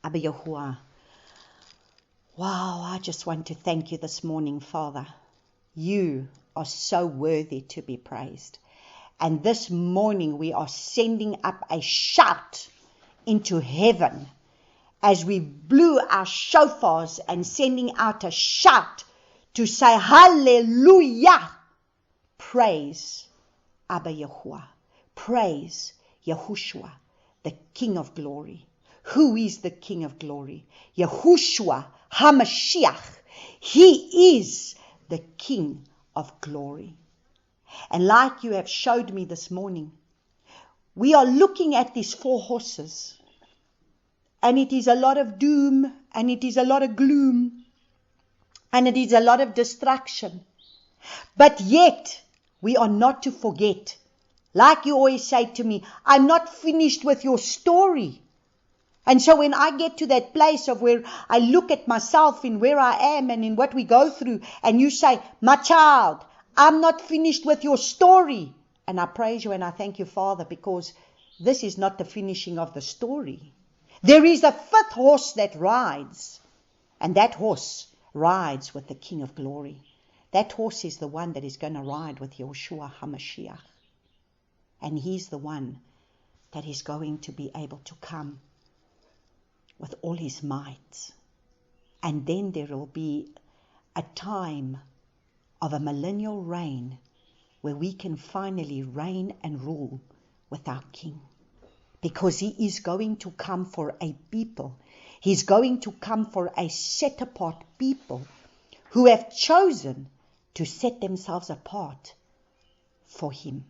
Abba Yahuwah, wow, I just want to thank you this morning, Father. You are so worthy to be praised. And this morning we are sending up a shout into heaven as we blew our shofars and sending out a shout to say hallelujah. Praise Abba Yahuwah. Praise Yahushua, the King of glory. Who is the King of glory? Yahushua HaMashiach. He is the King of glory. And like you have showed me this morning, we are looking at these 4 horses. And it is a lot of doom, and it is a lot of gloom, and it is a lot of distraction. But yet, we are not to forget. Like you always say to me, I'm not finished with your story. And so when I get to that place of where I look at myself in where I am and in what we go through, and you say, my child, I'm not finished with your story. And I praise you and I thank you, Father, because this is not the finishing of the story. There is a 5th horse that rides, and that horse rides with the King of glory. That horse is the one that is going to ride with Yahushua HaMashiach. And he's the one that is going to be able to come with all his might. And then there will be a time of a millennial reign where we can finally reign and rule with our King. Because he is going to come for a people. He's going to come for a set apart people who have chosen to set themselves apart for him.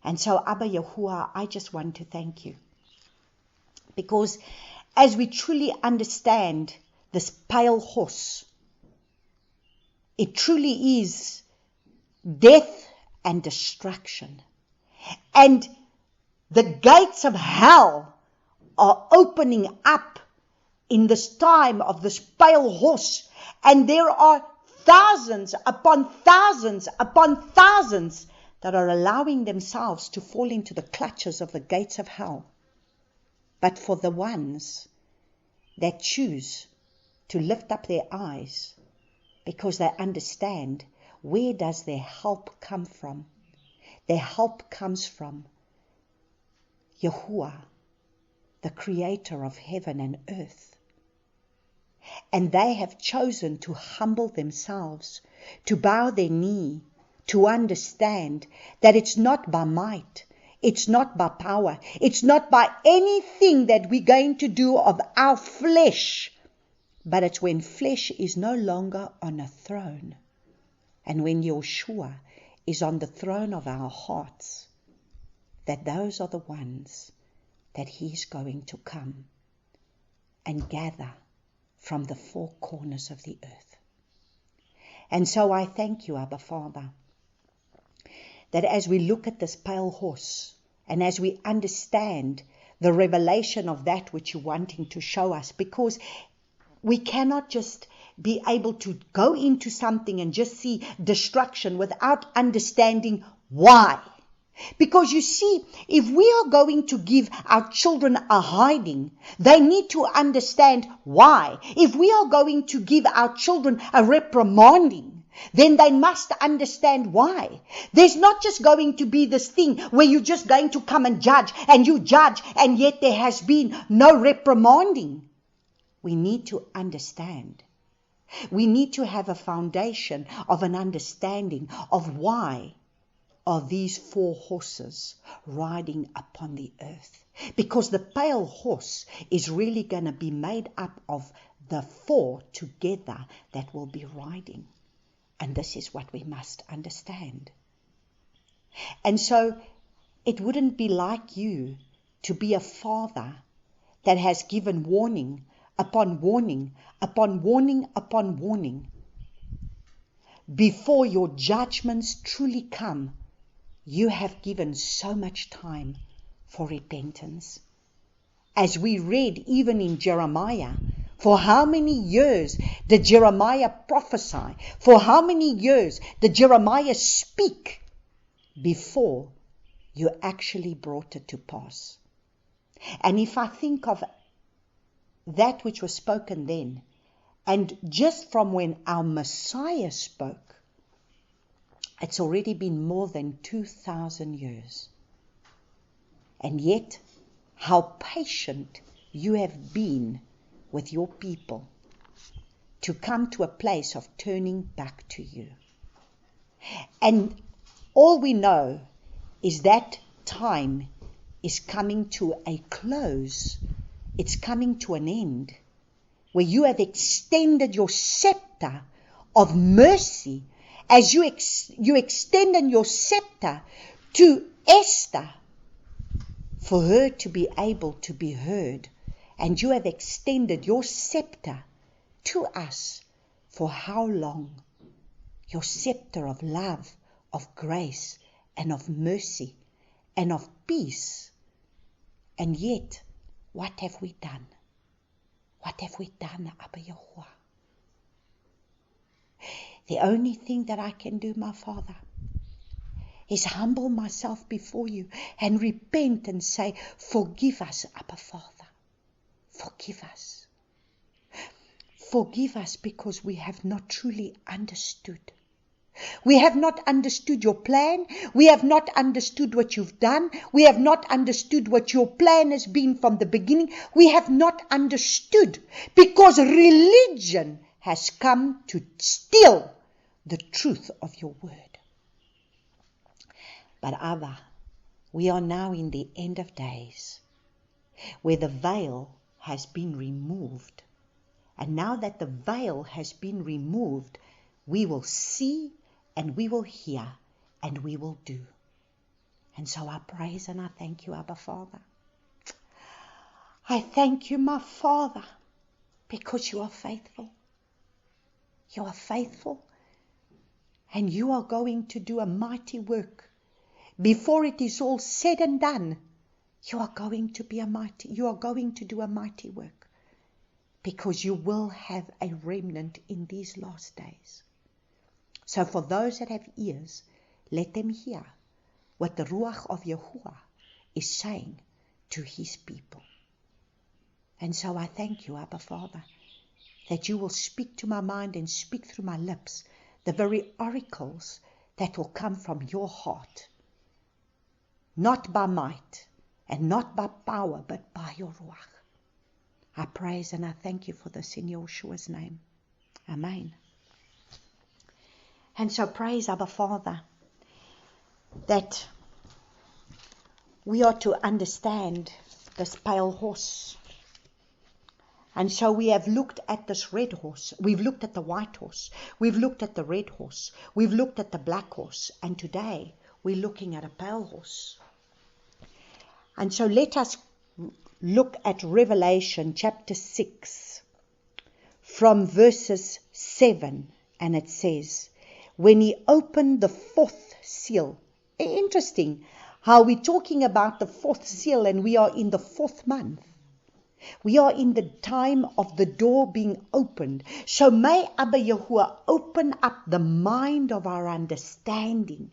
And so, Abba Yahuwah, I just want to thank you. Because as we truly understand this pale horse, it truly is death and destruction. And the gates of hell are opening up in this time of this pale horse. And there are thousands upon thousands upon thousands that are allowing themselves to fall into the clutches of the gates of hell. But for the ones that choose to lift up their eyes, because they understand, where does their help come from? Their help comes from Yahuwah, the creator of heaven and earth. And they have chosen to humble themselves, to bow their knee, to understand that it's not by might, it's not by power, it's not by anything that we're going to do of our flesh, but it's when flesh is no longer on a throne, and when Yeshua is on the throne of our hearts, that those are the ones that he's going to come and gather from the 4 corners of the earth. And so I thank you, Abba Father, that as we look at this pale horse and as we understand the revelation of that which you're wanting to show us, because we cannot just be able to go into something and just see destruction without understanding why. Because you see, if we are going to give our children a hiding, they need to understand why. If we are going to give our children a reprimanding, then they must understand why. There's not just going to be this thing where you're just going to come and judge, and you judge, and yet there has been no reprimanding. We need to understand. We need to have a foundation of an understanding of why are these 4 horses riding upon the earth. Because the pale horse is really going to be made up of the 4 together that will be riding. And this is what we must understand. And so it wouldn't be like you to be a father that has given warning upon warning upon warning upon warning. Before your judgments truly come, you have given so much time for repentance. As we read even in Jeremiah, for how many years did Jeremiah prophesy? For how many years did Jeremiah speak before you actually brought it to pass? And if I think of that which was spoken then, and just from when our Messiah spoke, it's already been more than 2,000 years. And yet, how patient you have been with your people to come to a place of turning back to you. And all we know is that time is coming to a close. It's coming to an end, where you have extended your scepter of mercy as you extended your scepter to Esther for her to be able to be heard. And you have extended your scepter to us for how long? Your scepter of love, of grace, and of mercy, and of peace. And yet, what have we done? What have we done, Abba Yahuwah? The only thing that I can do, my Father, is humble myself before you and repent and say, forgive us, Abba Father. Forgive us. Forgive us because we have not truly understood. We have not understood your plan. We have not understood what you've done. We have not understood what your plan has been from the beginning. We have not understood because religion has come to steal the truth of your word. But Abba, we are now in the end of days where the veil has been removed. And now that the veil has been removed, we will see and we will hear and we will do. And so I praise and I thank you, Abba Father. I thank you, my Father, because you are faithful. You are faithful and you are going to do a mighty work. Before it is all said and done, you are going to do a mighty work, because you will have a remnant in these last days. So for those that have ears, let them hear what the Ruach of Yahuwah is saying to his people. And so I thank you, Abba Father, that you will speak to my mind and speak through my lips the very oracles that will come from your heart, not by might and not by power, but by your Ruach. I praise and I thank you for this in Yeshua's name. Amen. And so praise Abba Father that we are to understand this pale horse. And so we have looked at this red horse. We've looked at the white horse. We've looked at the red horse. We've looked at the black horse. And today we're looking at a pale horse. And so let us look at Revelation chapter 6 from verses 7. And it says, when he opened the fourth seal. Interesting how we're talking about the fourth seal and we are in the fourth month. We are in the time of the door being opened. So may Abba Yahuwah open up the mind of our understanding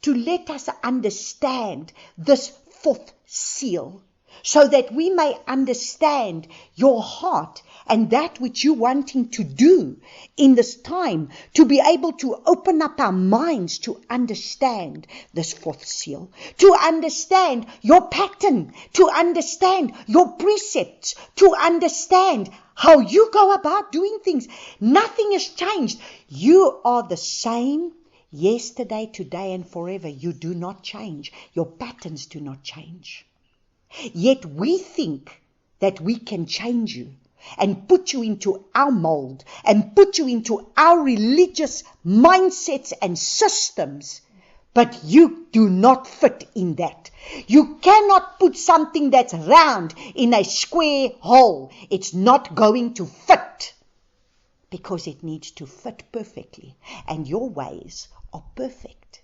to let us understand this fourth seal, so that we may understand your heart and that which you're wanting to do in this time, to be able to open up our minds to understand this fourth seal, to understand your pattern, to understand your precepts, to understand how you go about doing things. Nothing has changed. You are the same yesterday, today, and forever. You do not change. Your patterns do not change. Yet we think that we can change you and put you into our mold and put you into our religious mindsets and systems. But you do not fit in that. You cannot put something that's round in a square hole. It's not going to fit, because it needs to fit perfectly. And your ways are perfect.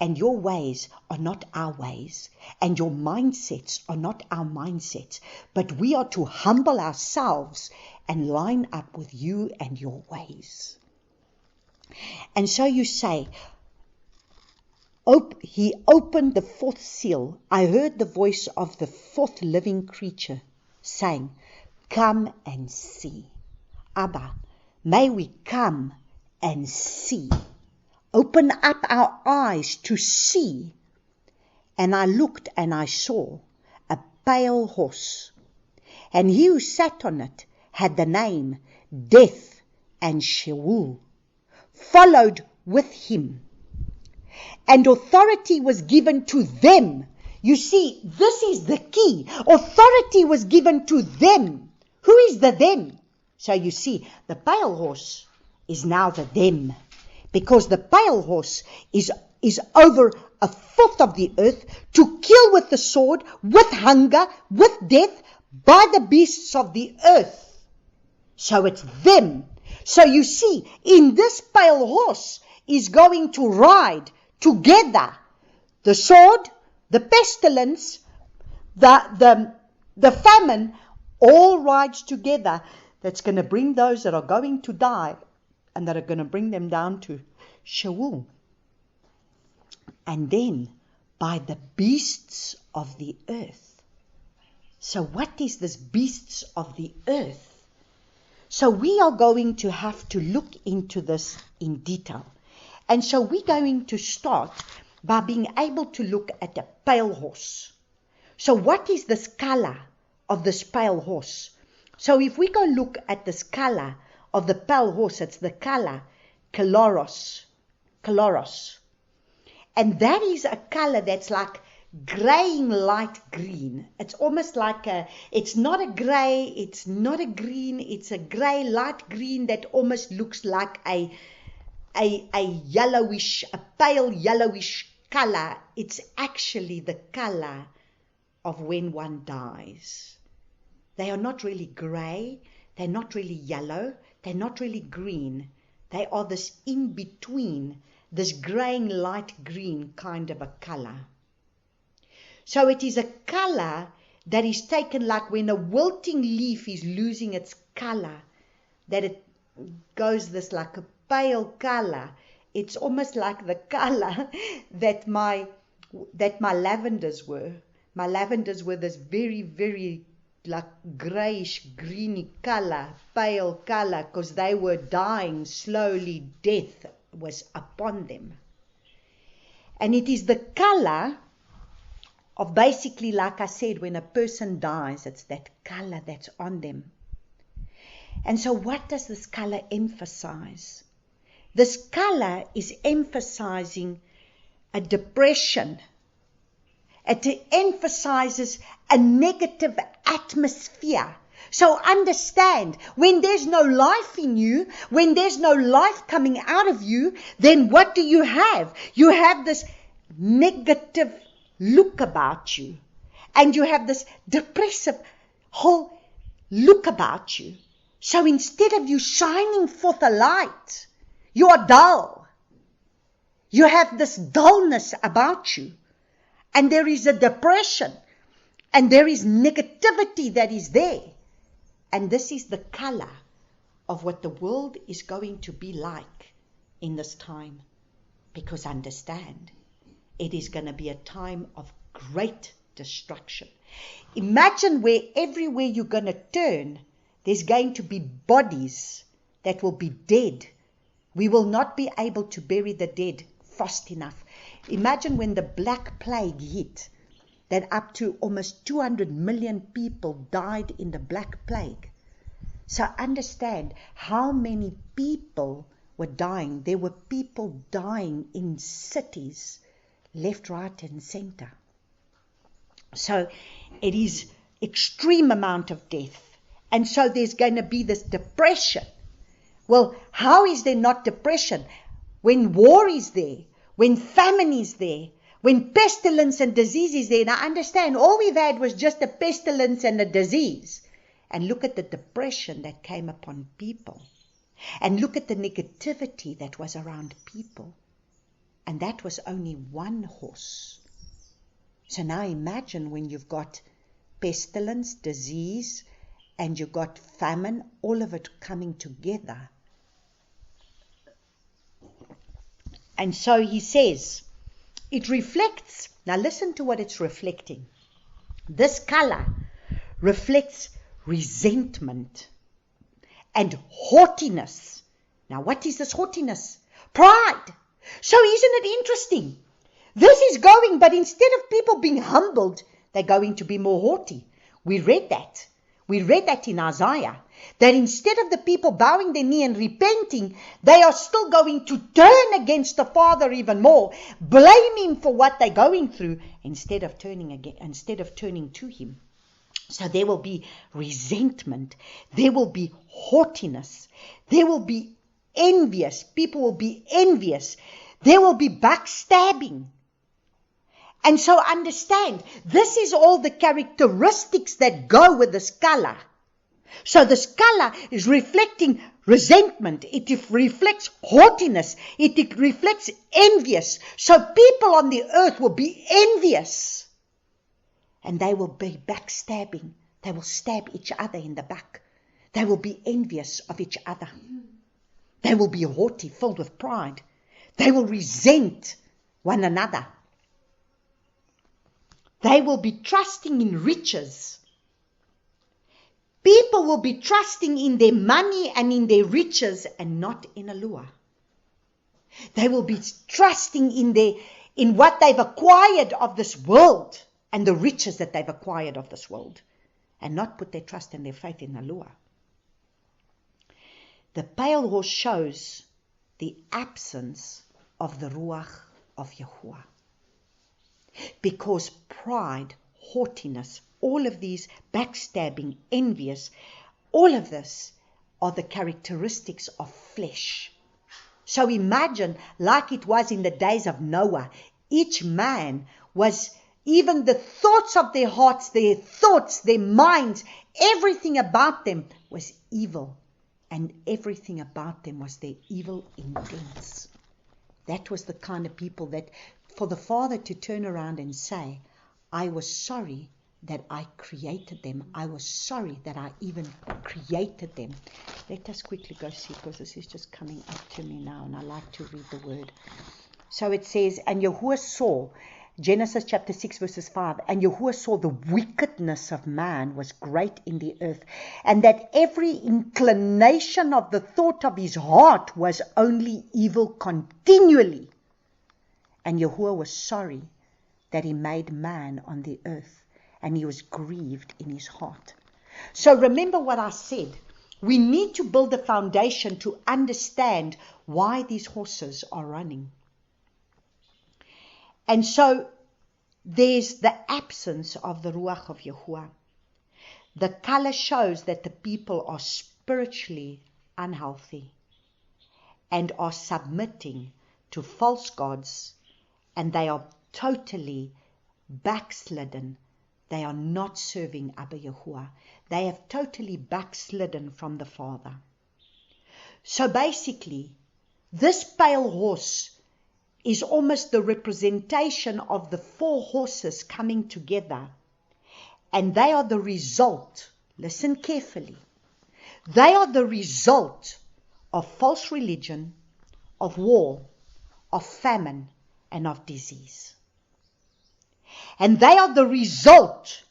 And your ways are not our ways. And your mindsets are not our mindsets. But we are to humble ourselves and line up with you and your ways. And so you say, he opened the fourth seal. I heard the voice of the fourth living creature saying, come and see. Abba, may we come and see. Open up our eyes to see. And I looked and I saw a pale horse, and he who sat on it had the name Death and Sheol, followed with him. And authority was given to them. You see, this is the key. Authority was given to them. Who is the them? So you see, the pale horse is now the them. Because the pale horse is over a fourth of the earth to kill with the sword, with hunger, with death, by the beasts of the earth. So it's them. So you see, in this pale horse is going to ride together the sword, the pestilence, the famine, all rides together. That's going to bring those that are going to die and that are going to bring them down to Sheol. And then by the beasts of the earth. So what is this beasts of the earth? So we are going to have to look into this in detail. And so we're going to start by being able to look at a pale horse. So what is this color of this pale horse? So if we go look at this color of the pale horse, it's the color Kaloros. And that is a color that's like graying light green. It's almost like it's not a gray, it's not a green, it's a gray light green that almost looks like a yellowish, a pale yellowish color. It's actually the color of when one dies. They are not really gray, they're not really yellow, they're not really green. They are this in between, this graying light green kind of a color. So it is a color that is taken like when a wilting leaf is losing its color, that it goes this like a pale color. It's almost like the color that my lavenders were. My lavenders were this very, very like grayish, greeny color, pale color, because they were dying slowly. Death was upon them. And it is the color of basically, like I said, when a person dies, it's that color that's on them. And so what does this color emphasize? This color is emphasizing a depression. It emphasizes a negative atmosphere. So understand, when there's no life in you, when there's no life coming out of you, then what do you have? You have this negative look about you. And you have this depressive whole look about you. So instead of you shining forth a light, you are dull. You have this dullness about you. And there is a depression. And there is negativity that is there. And this is the color of what the world is going to be like in this time. Because understand, it is going to be a time of great destruction. Imagine where everywhere you're going to turn, there's going to be bodies that will be dead. We will not be able to bury the dead fast enough. Imagine when the Black Plague hit, that up to almost 200 million people died in the Black Plague. So understand how many people were dying. There were people dying in cities, left, right, and center. So it is extreme amount of death. And so there's going to be this depression. Well, how is there not depression? When war is there, when famine is there, when pestilence and disease is there. Now understand, all we've had was just a pestilence and a disease. And look at the depression that came upon people. And look at the negativity that was around people. And that was only one horse. So now imagine when you've got pestilence, disease, and you've got famine, all of it coming together. And so he says, it reflects, now listen to what it's reflecting. This color reflects resentment, and haughtiness. Now, what is this haughtiness? Pride. So isn't it interesting? This is going, but instead of people being humbled, they're going to be more haughty. We read that. We read that in Isaiah, that instead of the people bowing their knee and repenting, they are still going to turn against the Father even more, blame Him for what they're going through, instead of turning to Him. So there will be resentment, there will be haughtiness, there will be envious, people will be envious, there will be backstabbing. And so understand, this is all the characteristics that go with this color. So this color is reflecting resentment, it reflects haughtiness, it reflects envious. So people on the earth will be envious. And they will be backstabbing. They will stab each other in the back. They will be envious of each other. They will be haughty, filled with pride. They will resent one another. They will be trusting in riches. People will be trusting in their money and in their riches and not in Allure. They will be trusting in what they've acquired of this world and the riches that they've acquired of this world, and not put their trust and their faith in Allure. The pale horse shows the absence of the Ruach of Yahuwah. Because pride, haughtiness, all of these, backstabbing, envious, all of this are the characteristics of flesh. So imagine, like it was in the days of Noah, each man was, even the thoughts of their hearts, their minds, everything about them was evil. And everything about them was their evil intents. That was the kind of people that, for the Father to turn around and say, I was sorry that I created them. I was sorry that I even created them. Let us quickly go see, because this is just coming up to me now, and I like to read the word. So it says, and Yahuwah saw, Genesis chapter 6 verses 5, and Yahuwah saw the wickedness of man was great in the earth, and that every inclination of the thought of his heart was only evil continually. And Yahuwah was sorry that He made man on the earth, and He was grieved in His heart. So remember what I said. We need to build a foundation to understand why these horses are running. And so there's the absence of the Ruach of Yahuwah. The color shows that the people are spiritually unhealthy and are submitting to false gods, and they are totally backslidden. They are not serving Abba Yahuwah. They have totally backslidden from the Father. So basically, this pale horse is almost the representation of the four horses coming together. And they are the result, listen carefully, they are the result of false religion, of war, of famine, and of disease. And they are the result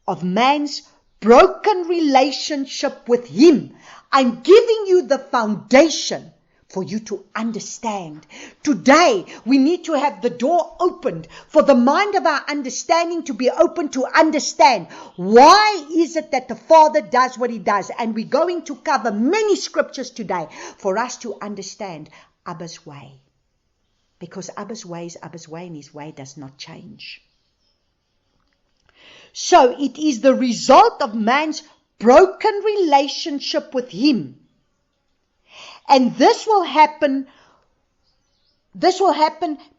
of man's broken relationship with Him. I'm giving you the foundation for you to understand. Today, we need to have the door opened for the mind of our understanding to be open to understand why is it that the Father does what He does. And we're going to cover many scriptures today for us to understand Abba's way. Because Abba's way is Abba's way, and His way does not change. So it is the result of man's broken relationship with Him. And this will happen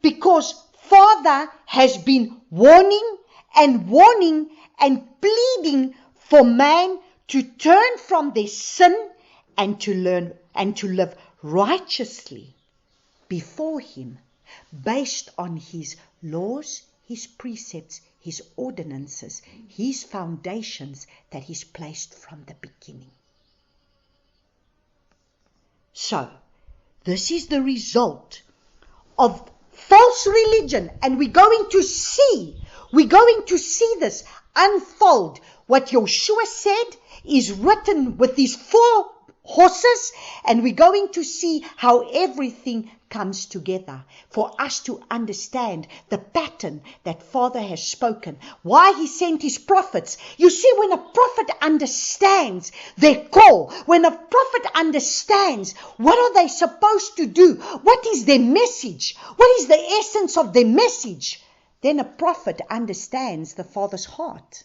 because Father has been warning and pleading for man to turn from their sin and to learn and to live righteously before Him, based on His laws, His precepts, His ordinances, His foundations that He's placed from the beginning. So, this is the result of false religion, and we're going to see this. unfold what Yeshua said is written with these 4 horses, and we're going to see how everything comes together for us to understand the pattern that Father has spoken, why He sent His prophets. You see, when a prophet understands their call, when a prophet understands what are they supposed to do, what is their message, what is the essence of their message, then a prophet understands the Father's heart,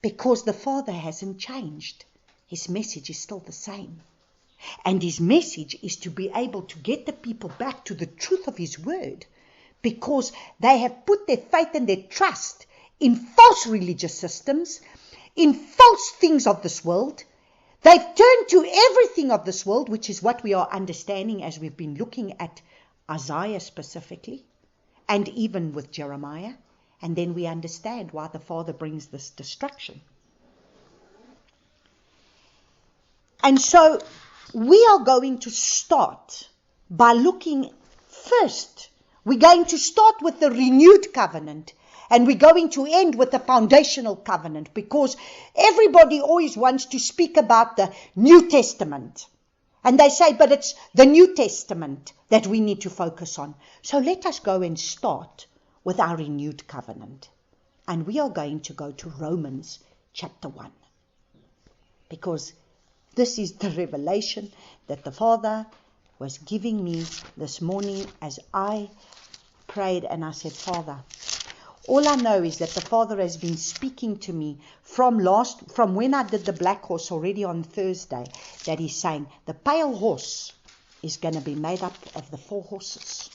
because the Father hasn't changed. His message is still the same. And His message is to be able to get the people back to the truth of His word, because they have put their faith and their trust in false religious systems, in false things of this world. They've turned to everything of this world, which is what we are understanding as we've been looking at Isaiah specifically, and even with Jeremiah. And then we understand why the Father brings this destruction. And so we are going to start by looking first. We're going to start with the renewed covenant, and we're going to end with the foundational covenant, because everybody always wants to speak about the New Testament. And they say, but it's the New Testament that we need to focus on. So let us go and start with our renewed covenant. And we are going to go to Romans chapter 1. Because this is the revelation that the Father was giving me this morning as I prayed, and I said, Father, all I know is that the Father has been speaking to me from when I did the black horse already on Thursday, that He's saying the pale horse is going to be made up of the 4 horses.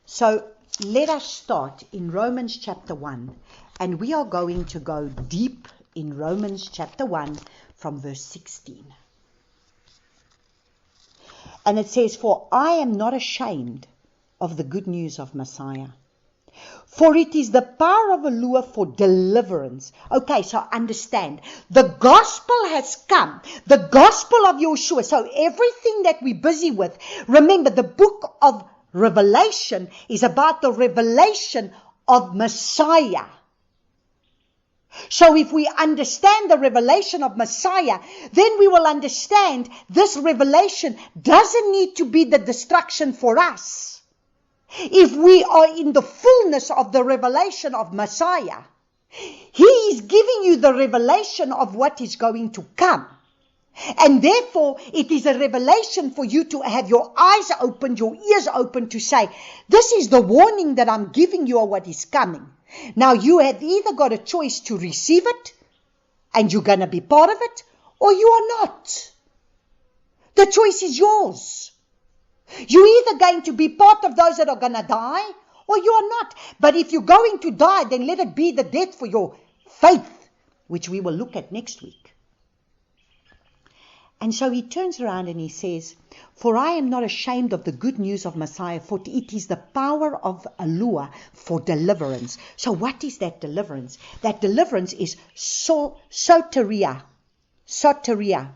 So let us start in Romans chapter 1, and we are going to go deep in Romans chapter 1 from verse 16. And it says, for I am not ashamed of the good news of Messiah, for it is the power of Elohim for deliverance. Okay, so understand, the gospel has come, the gospel of Yeshua. So everything that we're busy with, remember, the book of Revelation is about the revelation of Messiah. So if we understand the revelation of Messiah, then we will understand this revelation doesn't need to be the destruction for us. If we are in the fullness of the revelation of Messiah, He is giving you the revelation of what is going to come. And therefore, it is a revelation for you to have your eyes opened, your ears open, to say, this is the warning that I'm giving you of what is coming. Now, you have either got a choice to receive it, and you're going to be part of it, or you are not. The choice is yours. You're either going to be part of those that are going to die, or you are not. But if you're going to die, then let it be the death for your faith, which we will look at next week. And so he turns around and he says, for I am not ashamed of the good news of Messiah, for it is the power of Elohim for deliverance. So what is that deliverance? That deliverance is soteria. Soteria.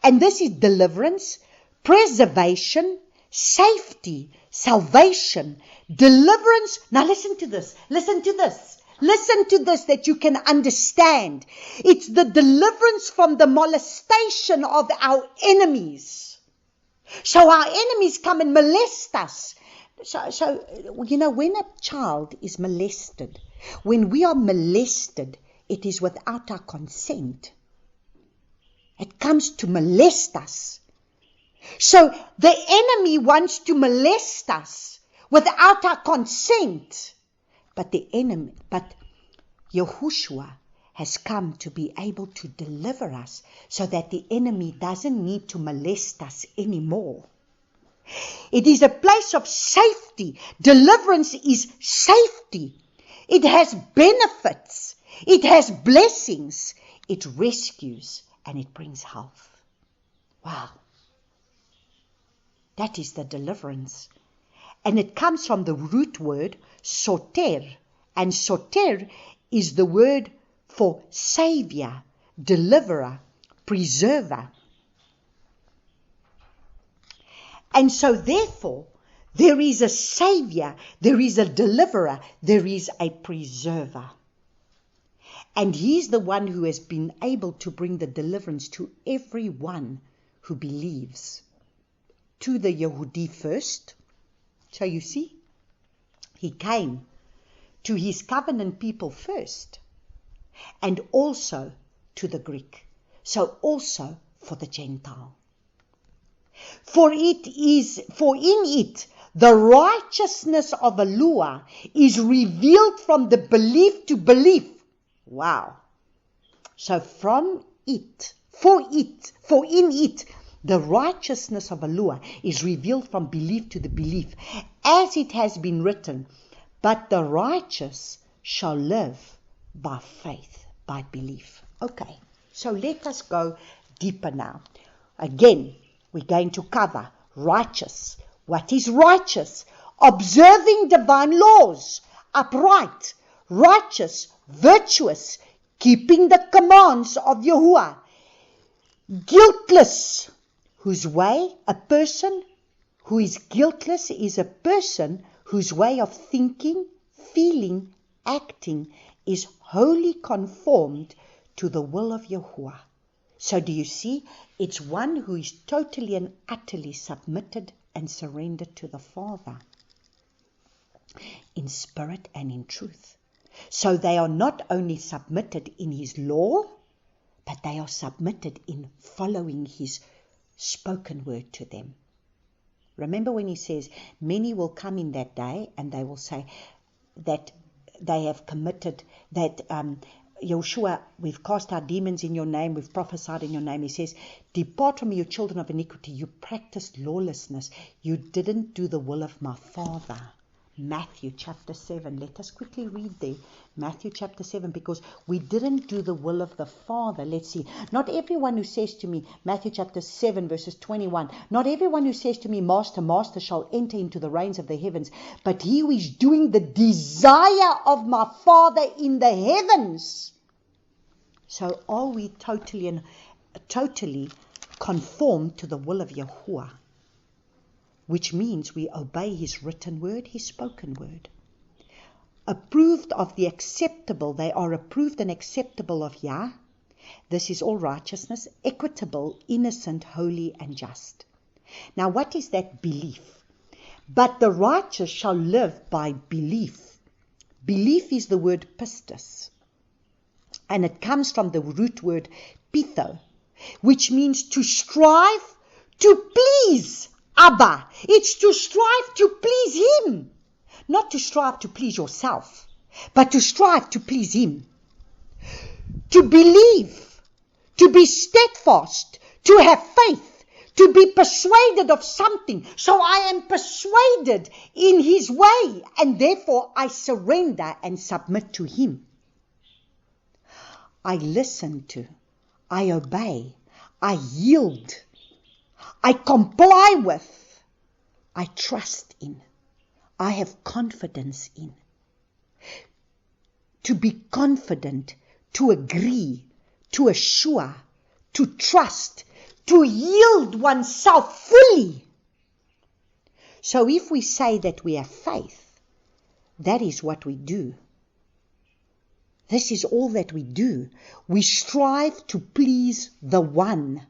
And this is deliverance, preservation, safety, salvation, deliverance. Now listen to this. Listen to this. Listen to this, that you can understand. It's the deliverance from the molestation of our enemies. So our enemies come and molest us. So when a child is molested, when we are molested, it is without our consent. It comes to molest us. So the enemy wants to molest us without our consent. But Yahushua has come to be able to deliver us so that the enemy doesn't need to molest us anymore. It is a place of safety. Deliverance is safety. It has benefits. It has blessings. It rescues and it brings health. Wow. That is the deliverance. And it comes from the root word soter. And soter is the word for savior, deliverer, preserver. And so therefore, There is a Savior, there is a deliverer, there is a preserver. And He's the one who has been able to bring the deliverance to everyone who believes. To the Yehudi first. So you see, He came to His covenant people first, and also to the Greek. So also for the Gentile. For in it the righteousness of Yahuwah is revealed from the belief to belief. Wow. So for in it, the righteousness of Yahuwah is revealed from belief to the belief, as it has been written, but the righteous shall live by faith, by belief. Okay, so let us go deeper now. Again, we're going to cover righteous. What is righteous? Observing divine laws, upright, righteous, virtuous, keeping the commands of Yahuwah, guiltless, whose way, a person who is guiltless is a person whose way of thinking, feeling, acting is wholly conformed to the will of Yahuwah. So do you see? It's one who is totally and utterly submitted and surrendered to the Father in spirit and in truth. So they are not only submitted in His law, but they are submitted in following His spoken word to them. Remember when He says, many will come in that day and they will say that they have committed, that Yeshua, we've cast out demons in your name, we've prophesied in your name. He says, depart from me, you children of iniquity. You practiced lawlessness. You didn't do the will of my Father. Matthew chapter 7. Let us quickly read there. Matthew chapter 7, because we didn't do the will of the Father. Let's see. Not everyone who says to me, Matthew chapter 7 verses 21, not everyone who says to me, Master, Master, shall enter into the reigns of the heavens, but he who is doing the desire of my Father in the heavens. So are we totally conformed to the will of Yahuwah? Which means we obey His written word, His spoken word. Approved of the acceptable, they are approved and acceptable of Yah. This is all righteousness, equitable, innocent, holy, and just. Now what is that belief? But the righteous shall live by belief. Belief is the word pistis, and it comes from the root word pitho, which means to strive to please Abba. It's to strive to please Him. Not to strive to please yourself, but to strive to please Him. To believe, to be steadfast, to have faith, to be persuaded of something. So I am persuaded in His way, and therefore I surrender and submit to Him. I listen to, I obey, I yield, I comply with, I trust in, I have confidence in. To be confident, to agree, to assure, to trust, to yield oneself fully. So if we say that we have faith, that is what we do. This is all that we do. We strive to please the One.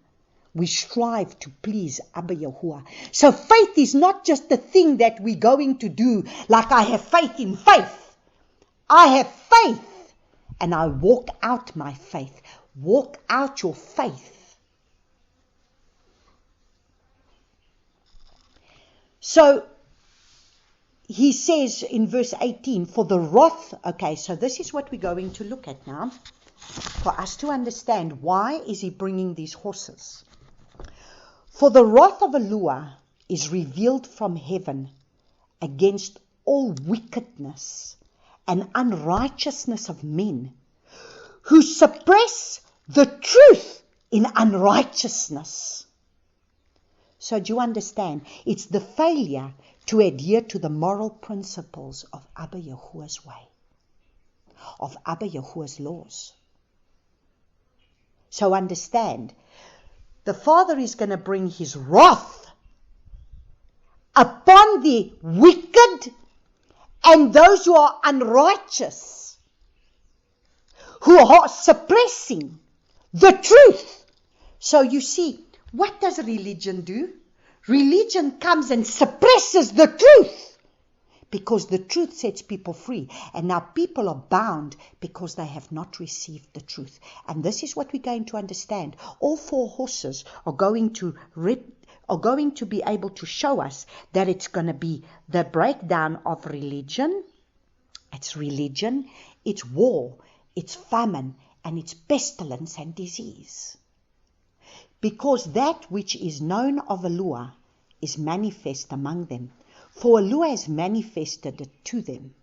We strive to please Abba Yahuwah. So faith is not just the thing that we're going to do like I have faith in faith. I have faith and I walk out my faith. Walk out your faith. So he says in verse 18, for the wrath, okay, so this is what we're going to look at now. For us to understand why is he bringing these horses. For the wrath of Yahuwah is revealed from heaven against all wickedness and unrighteousness of men who suppress the truth in unrighteousness. So do you understand? It's the failure to adhere to the moral principles of Abba Yahuwah's way, of Abba Yahuwah's laws. So understand, the Father is going to bring His wrath upon the wicked and those who are unrighteous, who are suppressing the truth. So you see, what does religion do? Religion comes and suppresses the truth, because the truth sets people free. And now people are bound because they have not received the truth. And this is what we're going to understand. All four horses are going to be able to show us that it's going to be the breakdown of religion. It's religion, it's war, it's famine, and it's pestilence and disease. Because that which is known of Eloah is manifest among them. For Eloah has manifested it to them.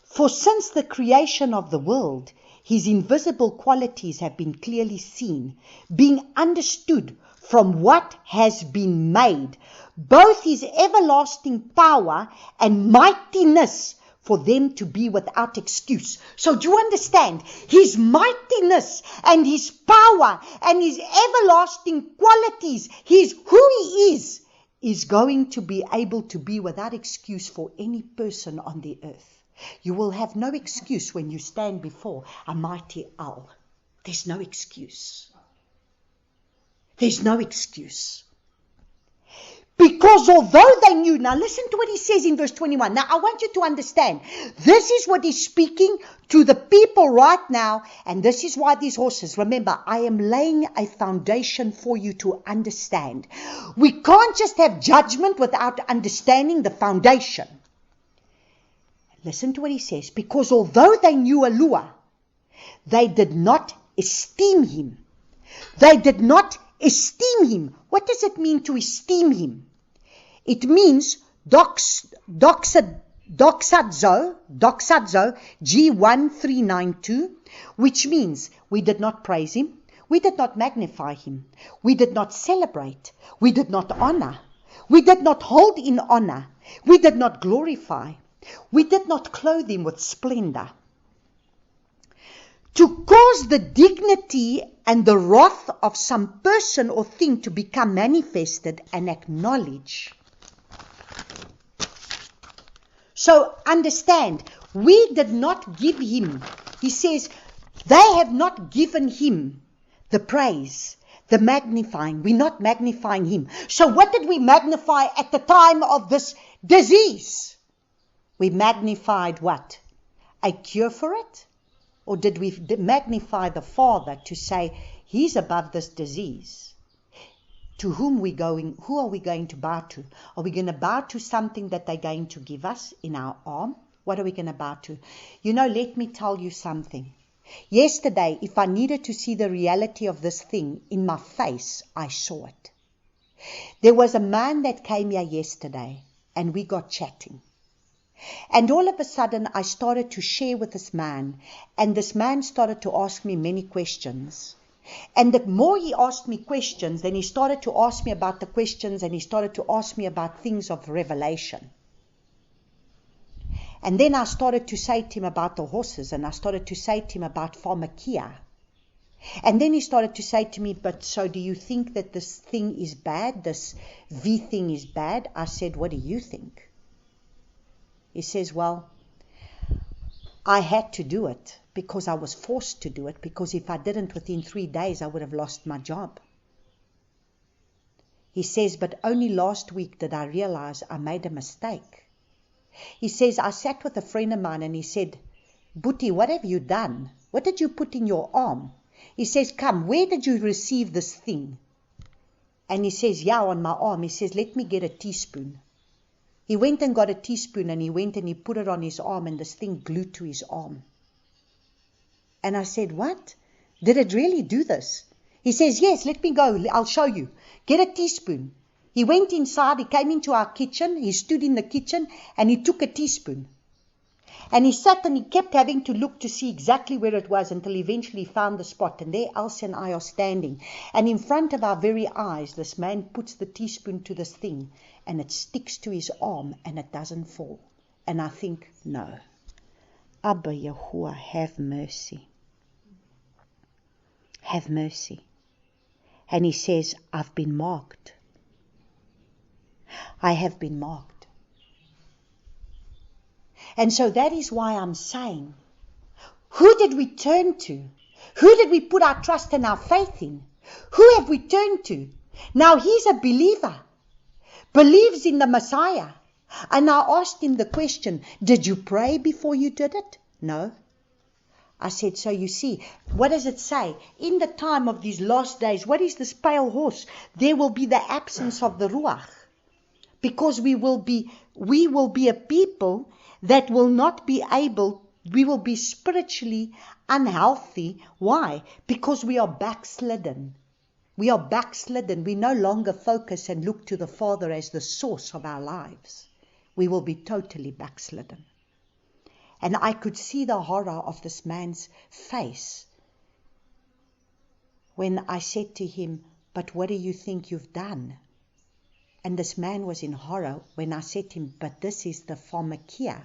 For since the creation of the world, his invisible qualities have been clearly seen, being understood from what has been made, both his everlasting power and mightiness, for them to be without excuse. So do you understand? His mightiness and his power and his everlasting qualities, who he is going to be able to be without excuse for any person on the earth. You will have no excuse when you stand before a mighty owl. There's no excuse. There's no excuse. Because although they knew, now listen to what he says in verse 21. Now I want you to understand, this is what he's speaking to the people right now, and this is why these horses, remember, I am laying a foundation for you to understand. We can't just have judgment without understanding the foundation. Listen to what he says, because although they knew Eloah, they did not esteem him. They did not esteem him. What does it mean to esteem him? It means doxazo, G1392, which means we did not praise him, we did not magnify him, we did not celebrate, we did not honor, we did not hold in honor, we did not glorify, we did not clothe him with splendor. To cause the dignity and the wrath of some person or thing to become manifested and acknowledged. So understand, we did not give him, he says, they have not given him the praise, the magnifying. We're not magnifying him. So what did we magnify at the time of this disease? We magnified what? A cure for it? Or did we magnify the Father to say, he's above this disease? To who are we going to bow to? Are we going to bow to something that they're going to give us in our arm? What are we going to bow to? You know, let me tell you something. Yesterday, if I needed to see the reality of this thing in my face, I saw it. There was a man that came here yesterday, and we got chatting. And all of a sudden, I started to share with this man, and this man started to ask me many questions. And the more he asked me questions, then he started to ask me about the questions, and he started to ask me about things of revelation. And then I started to say to him about the horses, and I started to say to him about pharmakia. And then he started to say to me, but so do you think that this thing is bad? This V thing is bad? I said, what do you think? He says, well, I had to do it because I was forced to do it, because if I didn't within 3 days, I would have lost my job. He says, but only last week did I realize I made a mistake. He says, I sat with a friend of mine and he said, Boetie, what have you done? What did you put in your arm? He says, come, where did you receive this thing? And he says, yeah, on my arm. He says, let me get a teaspoon. He went and got a teaspoon and he went and he put it on his arm and this thing glued to his arm. And I said, what? Did it really do this? He says, yes, let me go. I'll show you. Get a teaspoon. He went inside. He came into our kitchen. He stood in the kitchen and he took a teaspoon. And he sat and he kept having to look to see exactly where it was until he eventually found the spot. And there Elsie and I are standing. And in front of our very eyes, this man puts the teaspoon to this thing and it sticks to his arm and it doesn't fall. And I think, no. Abba Yahuwah, have mercy. Have mercy. And he says, I've been marked. I have been marked. And so that is why I'm saying, who did we turn to? Who did we put our trust and our faith in? Who have we turned to? Now he's a believer, believes in the Messiah. And I asked him the question, did you pray before you did it? No. I said, so you see, what does it say? In the time of these last days, what is this pale horse? There will be the absence of the Ruach. Because we will be a people that will not be able, we will be spiritually unhealthy. Why? Because we are backslidden. We are backslidden. We no longer focus and look to the Father as the source of our lives. We will be totally backslidden. And I could see the horror of this man's face when I said to him, but what do you think you've done? And this man was in horror when I said to him, but this is the pharmakia.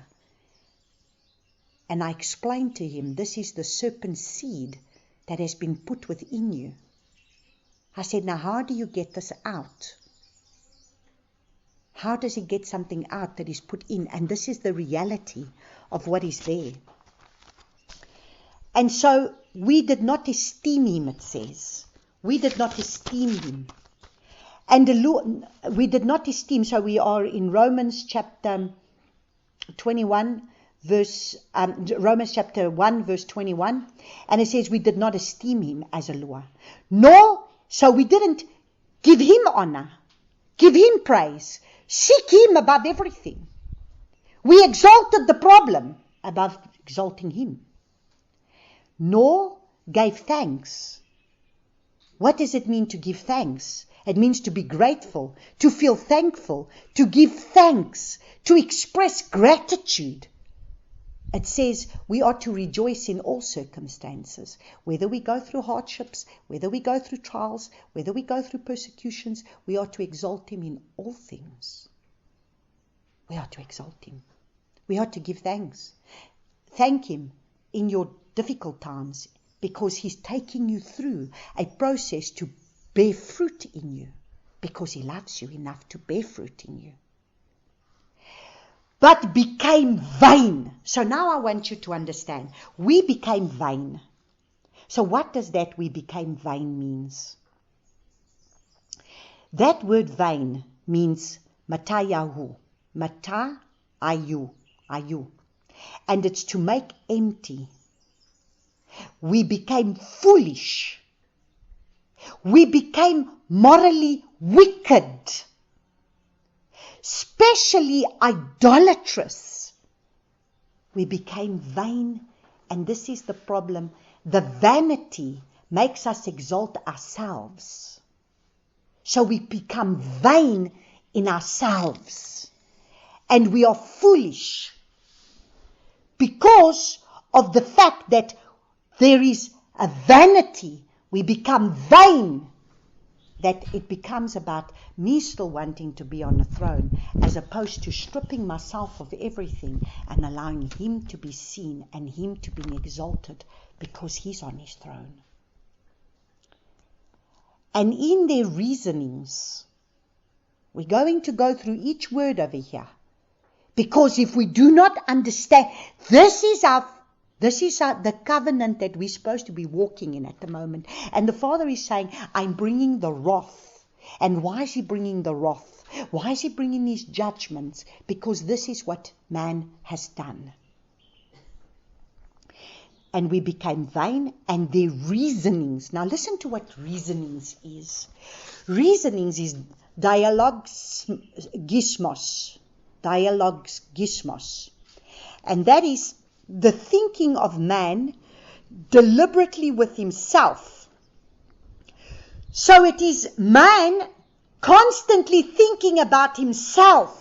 And I explained to him, this is the serpent seed that has been put within you. I said, now how do you get this out? How does he get something out that is put in? And this is the reality of what is there. And so we did not esteem him, it says. We did not esteem him. And the Lord, we did not esteem, so we are in Romans chapter 21, Romans chapter 1, verse 21. And it says, we did not esteem him as a Lord. Nor, so we didn't give him honor, give him praise, seek him above everything. We exalted the problem above exalting him. Nor gave thanks. What does it mean to give thanks? It means to be grateful, to feel thankful, to give thanks, to express gratitude. It says we are to rejoice in all circumstances, whether we go through hardships, whether we go through trials, whether we go through persecutions, we are to exalt him in all things. We are to exalt him. We are to give thanks. Thank him in your difficult times because he's taking you through a process to bear fruit in you because he loves you enough to bear fruit in you. But became vain. So now I want you to understand. We became vain. So what does that we became vain means? That word vain means matayahu. Matayahu. And it's to make empty. We became foolish. We became morally wicked. Especially idolatrous. We became vain, and this is the problem. The vanity makes us exalt ourselves. So we become vain in ourselves. And we are foolish because of the fact that there is a vanity. We become vain. That it becomes about me still wanting to be on the throne as opposed to stripping myself of everything and allowing him to be seen and him to be exalted because he's on his throne. And in their reasonings, we're going to go through each word over here because if we do not understand, this is the covenant that we're supposed to be walking in at the moment. And the Father is saying, I'm bringing the wrath. And why is he bringing the wrath? Why is he bringing these judgments? Because this is what man has done. And we became vain, and their reasonings. Now listen to what reasonings is. Reasonings is dialogismos. Dialogismos. And that is the thinking of man deliberately with himself. So it is man constantly thinking about himself.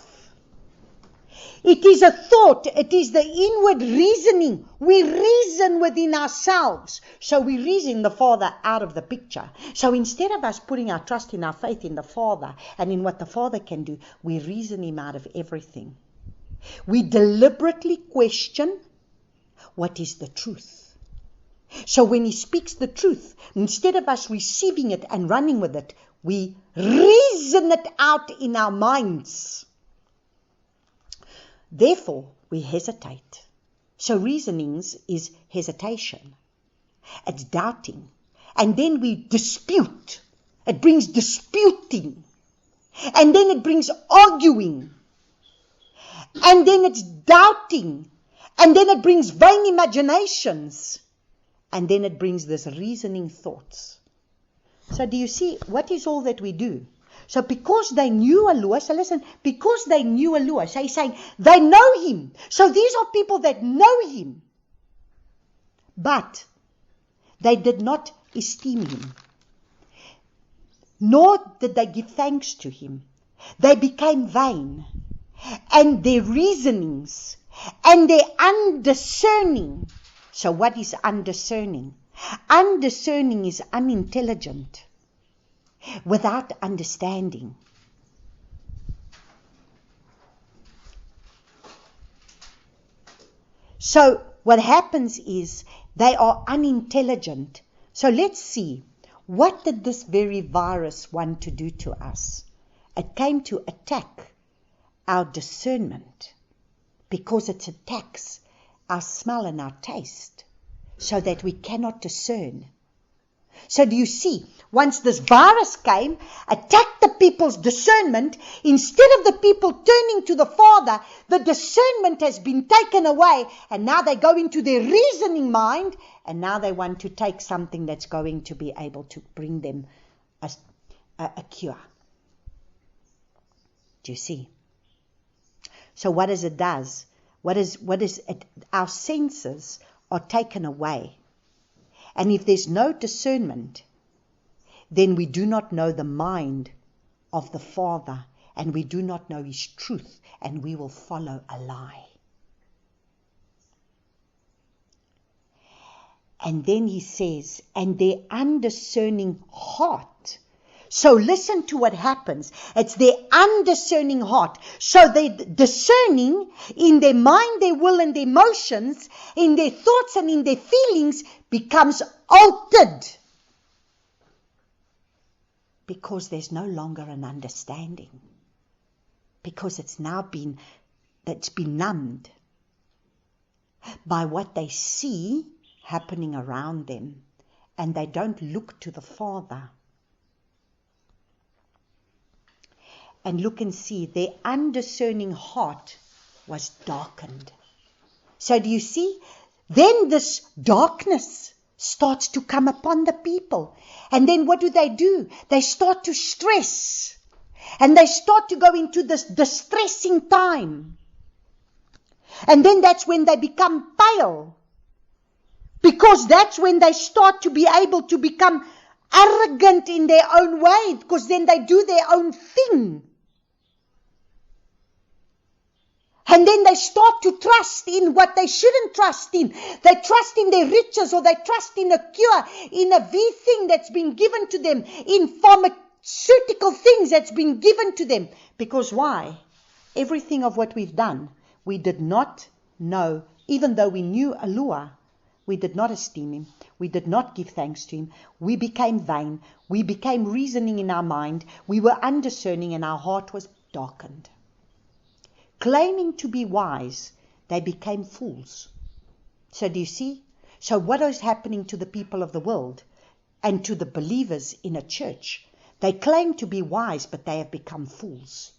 It is a thought. It is the inward reasoning. We reason within ourselves. So we reason the Father out of the picture. So instead of us putting our trust in our faith in the Father and in what the Father can do, we reason him out of everything. We deliberately question what is the truth. So when he speaks the truth, instead of us receiving it and running with it, We reason it out in our minds. Therefore, we hesitate. So reasonings is hesitation. It's doubting. And then we dispute. It brings disputing. And then it brings arguing. And then it's doubting. And then it brings vain imaginations. And then it brings this reasoning thoughts. So do you see, what is all that we do? So because they knew Allure, so listen, because they knew Allure, so he's saying they know him. So these are people that know him. But they did not esteem him. Nor did they give thanks to him. They became vain. And their reasonings and their undiscerning. So what is undiscerning? Undiscerning is unintelligent, without understanding. So what happens is they are unintelligent. So let's see, what did this very virus want to do to us? It came to attack our discernment, because it attacks our smell and our taste, so that we cannot discern. So do you see, once this virus came, attacked the people's discernment, instead of the people turning to the Father, the discernment has been taken away, and now they go into their reasoning mind, and now they want to take something that's going to be able to bring them a cure. Do you see? So what does it does? What is it? Our senses are taken away. And if there's no discernment, then we do not know the mind of the Father, and we do not know his truth, and we will follow a lie. And then he says, and their undiscerning heart. So listen to what happens. It's their undiscerning heart. So they're discerning in their mind, their will, and their emotions, in their thoughts and in their feelings, becomes altered. Because there's no longer an understanding. Because it's been numbed by what they see happening around them. And they don't look to the Father. And look and see, their undiscerning heart was darkened. So do you see? Then this darkness starts to come upon the people. And then what do? They start to stress. And they start to go into this distressing time. And then that's when they become pale. Because that's when they start to be able to become arrogant in their own way. Because then they do their own thing. And then they start to trust in what they shouldn't trust in. They trust in their riches, or they trust in a cure, in a thing that's been given to them, in pharmaceutical things that's been given to them. Because why? Everything of what we've done, we did not know, even though we knew Allure, we did not esteem him. We did not give thanks to him. We became vain. We became reasoning in our mind. We were undiscerning, and our heart was darkened. Claiming to be wise, they became fools. So do you see? So what is happening to the people of the world and to the believers in a church? They claim to be wise, but they have become fools.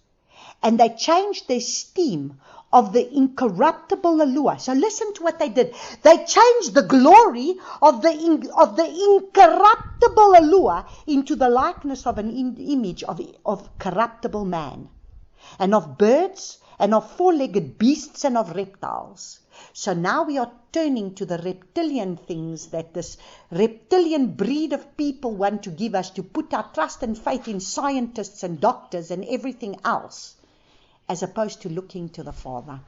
And they changed their esteem of the incorruptible Allure. So listen to what they did. They changed the glory of the incorruptible Allure into the likeness of an image of corruptible man, and of birds, and of four-legged beasts, and of reptiles. So now we are turning to the reptilian things that this reptilian breed of people want to give us, to put our trust and faith in scientists and doctors and everything else, as opposed to looking to the Father.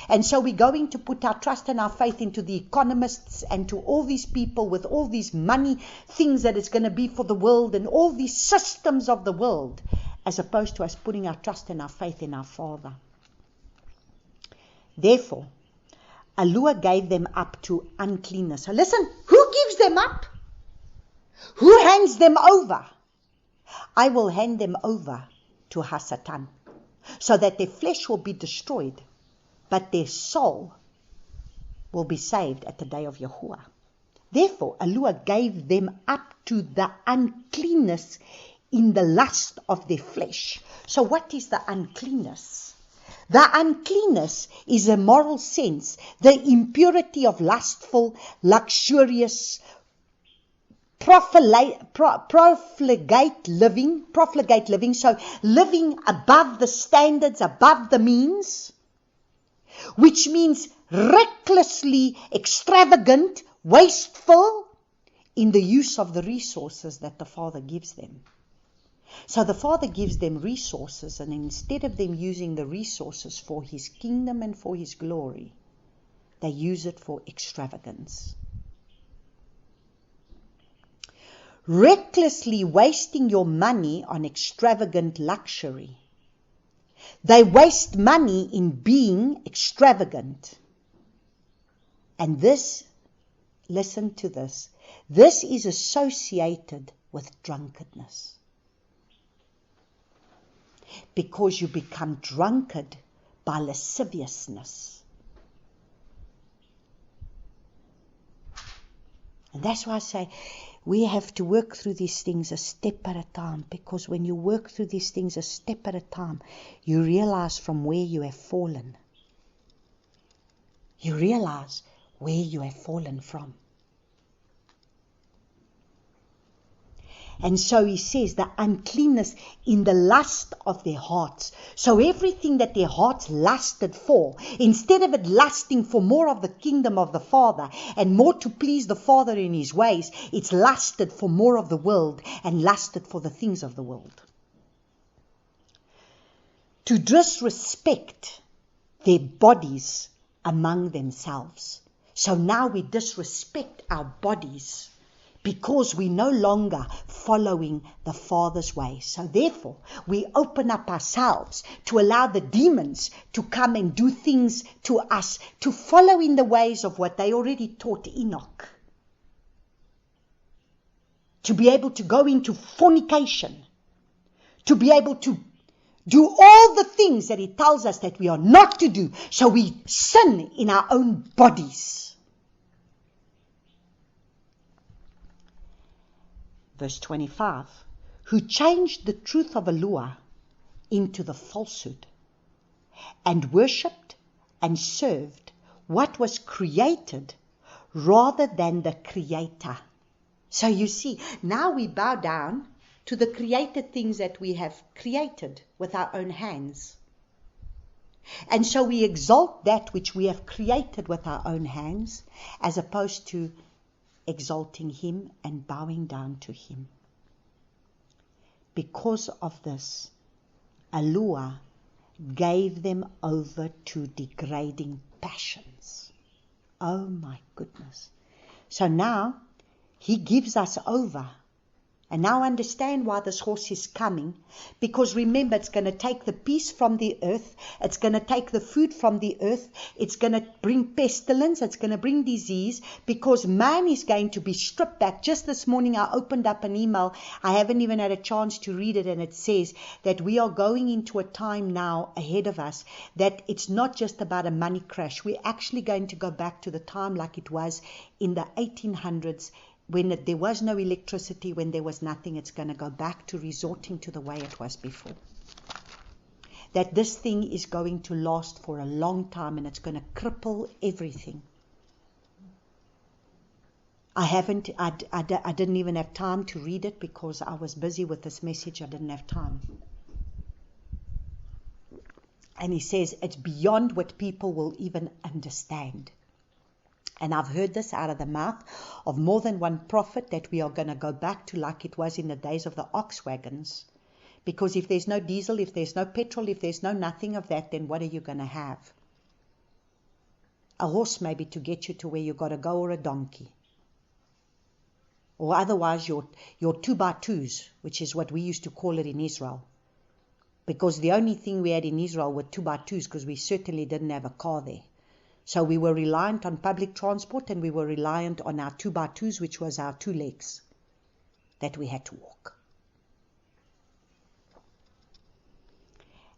And so we're going to put our trust and our faith into the economists and to all these people with all these money things that it's going to be for the world and all these systems of the world, as opposed to us putting our trust and our faith in our Father. Therefore, Allure gave them up to uncleanness. So listen, who gives them up? Who hands them over? I will hand them over to Hasatan, so that their flesh will be destroyed, but their soul will be saved at the day of Yahuwah. Therefore, Eloah gave them up to the uncleanness in the lust of their flesh. So what is the uncleanness? The uncleanness is a moral sense, the impurity of lustful, luxurious, profligate living, so living above the standards, above the means, which means recklessly extravagant, wasteful in the use of the resources that the Father gives them. So the Father gives them resources, and instead of them using the resources for His kingdom and for His glory, they use it for extravagance. Recklessly wasting your money on extravagant luxury. They waste money in being extravagant. And this, listen to this, this is associated with drunkenness. Because you become drunkard by lasciviousness. And that's why I say we have to work through these things a step at a time, because when you work through these things a step at a time, you realize from where you have fallen. You realize where you have fallen from. And so he says the uncleanness in the lust of their hearts. So everything that their hearts lusted for, instead of it lusting for more of the kingdom of the Father and more to please the Father in His ways, it's lusted for more of the world and lusted for the things of the world. To disrespect their bodies among themselves. So now we disrespect our bodies, because we're no longer following the Father's way. So therefore, we open up ourselves to allow the demons to come and do things to us, to follow in the ways of what they already taught Enoch. To be able to go into fornication, to be able to do all the things that He tells us that we are not to do. So we sin in our own bodies. Verse 25, who changed the truth of Eloah into the falsehood, and worshipped and served what was created rather than the Creator. So you see, now we bow down to the created things that we have created with our own hands. And so we exalt that which we have created with our own hands, as opposed to exalting Him and bowing down to Him. Because of this, Eloah gave them over to degrading passions. Oh my goodness. So now He gives us over. And now understand why this horse is coming. Because remember, it's going to take the peace from the earth. It's going to take the food from the earth. It's going to bring pestilence. It's going to bring disease. Because man is going to be stripped back. Just this morning I opened up an email. I haven't even had a chance to read it. And it says that we are going into a time now ahead of us that it's not just about a money crash. We're actually going to go back to the time like it was in the 1800s. When there was no electricity, when there was nothing. It's going to go back to resorting to the way it was before. That this thing is going to last for a long time, and it's going to cripple everything. I didn't even have time to read it because I was busy with this message. I didn't have time. And he says it's beyond what people will even understand. And I've heard this out of the mouth of more than one prophet, that we are going to go back to like it was in the days of the ox wagons. Because if there's no diesel, if there's no petrol, if there's no nothing of that, then what are you going to have? A horse maybe to get you to where you got to go, or a donkey. Or otherwise your 2x2s, which is what we used to call it in Israel. Because the only thing we had in Israel were 2x2s, because we certainly didn't have a car there. So we were reliant on public transport, and we were reliant on our 2x2s, which was our 2 legs that we had to walk.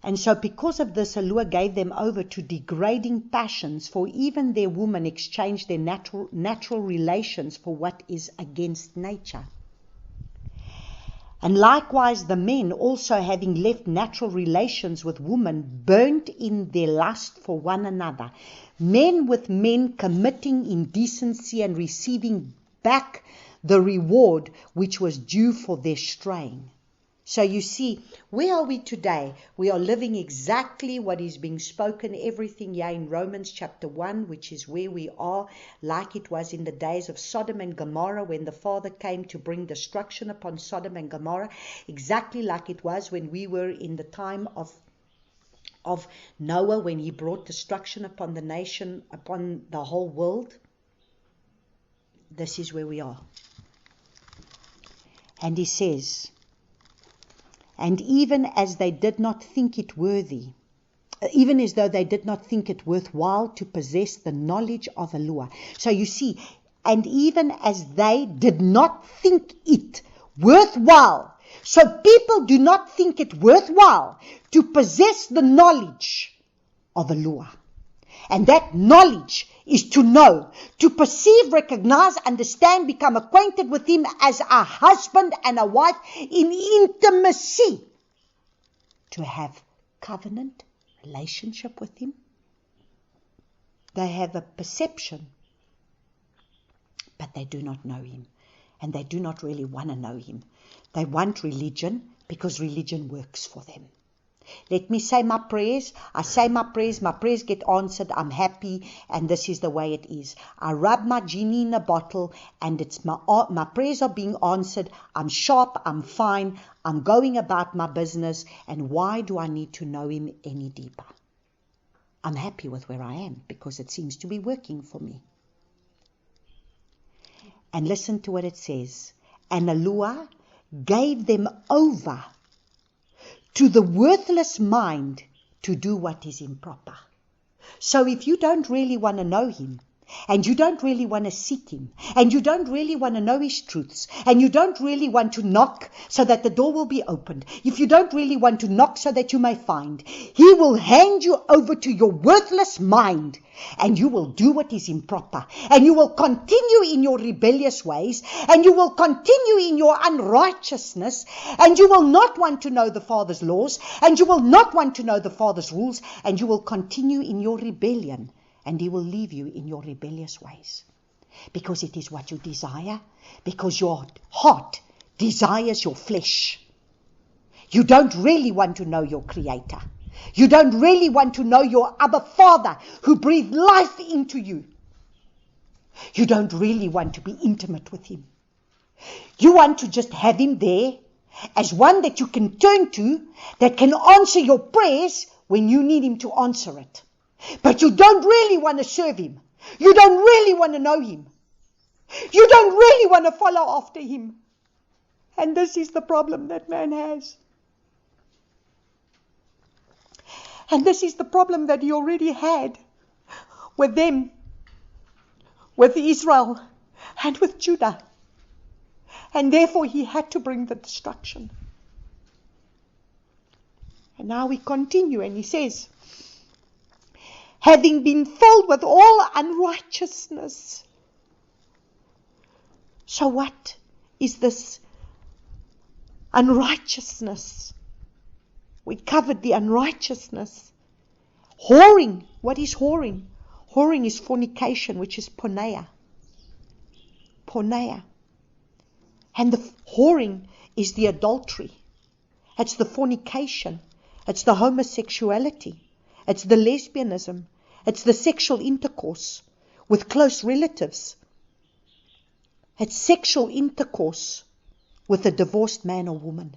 And so because of this, Alua gave them over to degrading passions, for even their women exchanged their natural relations for what is against nature. And likewise the men, also having left natural relations with women, burnt in their lust for one another, men with men committing indecency and receiving back the reward which was due for their straying. So you see, where are we today? We are living exactly what is being spoken, everything here in Romans chapter 1, which is where we are, like it was in the days of Sodom and Gomorrah, when the Father came to bring destruction upon Sodom and Gomorrah, exactly like it was when we were in the time of Noah, when he brought destruction upon the nation, upon the whole world. This is where we are. And he says, and even as they did not think it worthy, even as though they did not think it worthwhile to possess the knowledge of Alua. So you see, and even as they did not think it worthwhile. So people do not think it worthwhile to possess the knowledge of Alua. And that knowledge is to know, to perceive, recognize, understand, become acquainted with him as a husband and a wife in intimacy. To have covenant relationship with him. They have a perception, but they do not know him. And they do not really want to know him. They want religion because religion works for them. Let me say my prayers. I say my prayers get answered. I'm happy, and this is the way it is. I rub my genie in a bottle, and it's my prayers are being answered. I'm sharp, I'm fine, I'm going about my business, and why do I need to know him any deeper? I'm happy with where I am because it seems to be working for me. And listen to what it says. And Alua gave them over to the worthless mind to do what is improper. So if you don't really want to know him, and you don't really want to seek him, and you don't really want to know his truths, and you don't really want to knock so that the door will be opened, if you don't really want to knock so that you may find, he will hand you over to your worthless mind, and you will do what is improper, and you will continue in your rebellious ways, and you will continue in your unrighteousness, and you will not want to know the Father's laws, and you will not want to know the Father's rules, and you will continue in your rebellion. And he will leave you in your rebellious ways. Because it is what you desire. Because your heart desires your flesh. You don't really want to know your Creator. You don't really want to know your Abba Father who breathed life into you. You don't really want to be intimate with him. You want to just have him there as one that you can turn to, that can answer your prayers when you need him to answer it. But you don't really want to serve him. You don't really want to know him. You don't really want to follow after him. And this is the problem that man has. And this is the problem that he already had with them, with Israel, and with Judah. And therefore he had to bring the destruction. And now we continue, and he says, having been filled with all unrighteousness. So what is this unrighteousness? We covered the unrighteousness. Whoring. What is whoring? Whoring is fornication, which is porneia. Porneia. And the whoring is the adultery. It's the fornication. It's the homosexuality. It's the lesbianism. It's the sexual intercourse with close relatives. It's sexual intercourse with a divorced man or woman.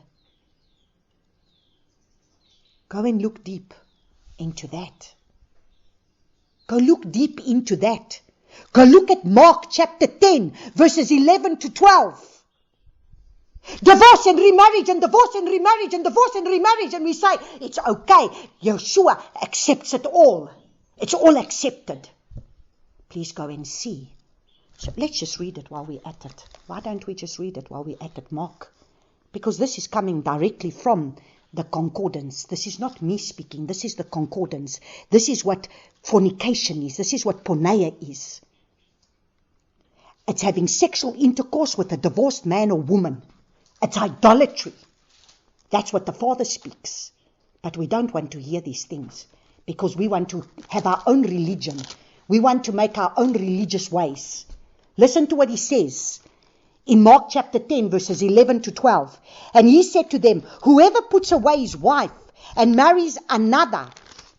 Go and look deep into that. Go look deep into that. Go look at Mark chapter 10, verses 11 to 12. Divorce and remarriage and divorce and remarriage and divorce and remarriage. And we say, it's okay. Yeshua accepts it all. It's all accepted. Please go and see. So let's just read it while we're at it. Why don't we just read it while we're at it, Mark? Because this is coming directly from The concordance. This is not me speaking. This is the concordance. This is what fornication is. This is what porneia is. It's having sexual intercourse with a divorced man or woman. It's idolatry. That's what the Father speaks. But we don't want to hear these things because we want to have our own religion. We want to make our own religious ways. Listen to what he says in Mark chapter 10, verses 11 to 12. And he said to them, whoever puts away his wife and marries another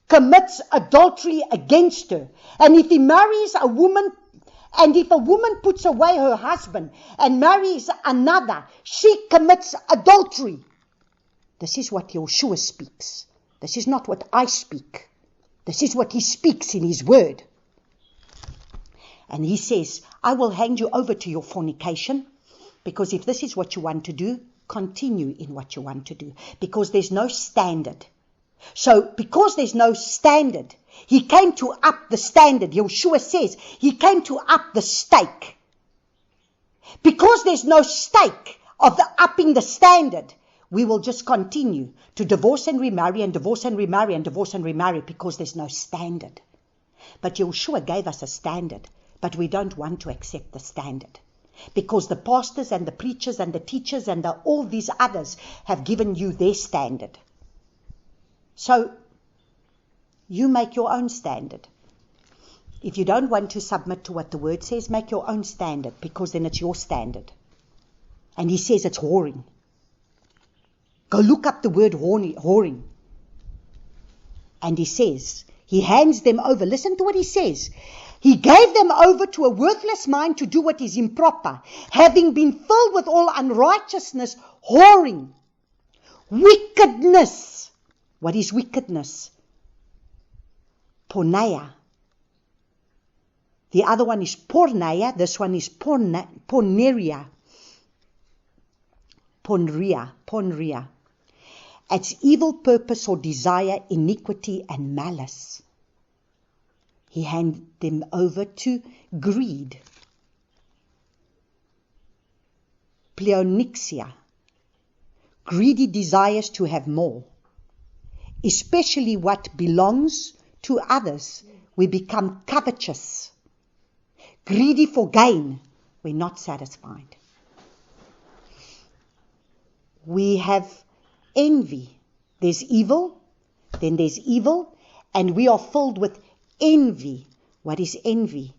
commits adultery against her. And if he marries a woman, and if a woman puts away her husband and marries another, she commits adultery. This is what Yeshua speaks. This is not what I speak. This is what he speaks in his word. And he says, I will hand you over to your fornication, because if this is what you want to do, continue in what you want to do, because there's no standard. So, because there's no standard, he came to up the standard. Yeshua says he came to up the stake. Because there's no stake of the upping the standard, we will just continue to divorce and remarry and divorce and remarry and divorce and remarry because there's no standard. But Yeshua gave us a standard, but we don't want to accept the standard. Because the pastors and the preachers and the teachers and all these others have given you their standard. So, you make your own standard. If you don't want to submit to what the word says, make your own standard, because then it's your standard. And he says it's whoring. Go look up the word whoring. And he says, he hands them over. Listen to what he says. He gave them over to a worthless mind to do what is improper, having been filled with all unrighteousness, whoring, wickedness. What is wickedness? Porneia. The other one is porneia. This one is porneia. Porneia. It's evil purpose or desire, iniquity and malice. He handed them over to greed, pleonexia, greedy desires to have more, especially what belongs to others. We become covetous, greedy for gain. We're not satisfied. We have envy. There's evil, then there's evil, and we are filled with envy. What is envy?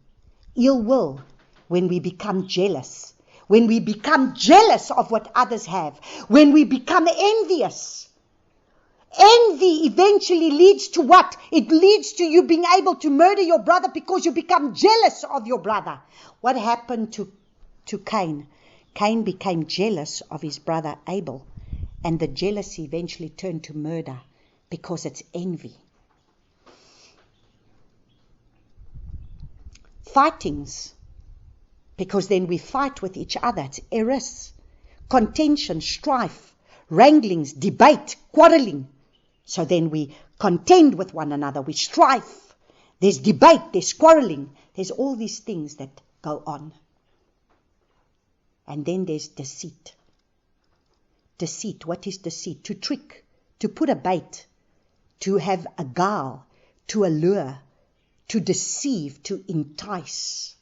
Ill will. When we become jealous. When we become jealous of what others have. When we become envious. Envy eventually leads to what? It leads to you being able to murder your brother because you become jealous of your brother. What happened to Cain? Cain became jealous of his brother Abel. And the jealousy eventually turned to murder because it's envy. Fightings, because then we fight with each other. It's eris, contention, strife, wranglings, debate, quarreling. So then we contend with one another, we strife. There's debate, there's quarreling. There's all these things that go on. And then there's deceit. Deceit, what is deceit? To trick, to put a bait, to have a guile, to allure, to deceive, to entice.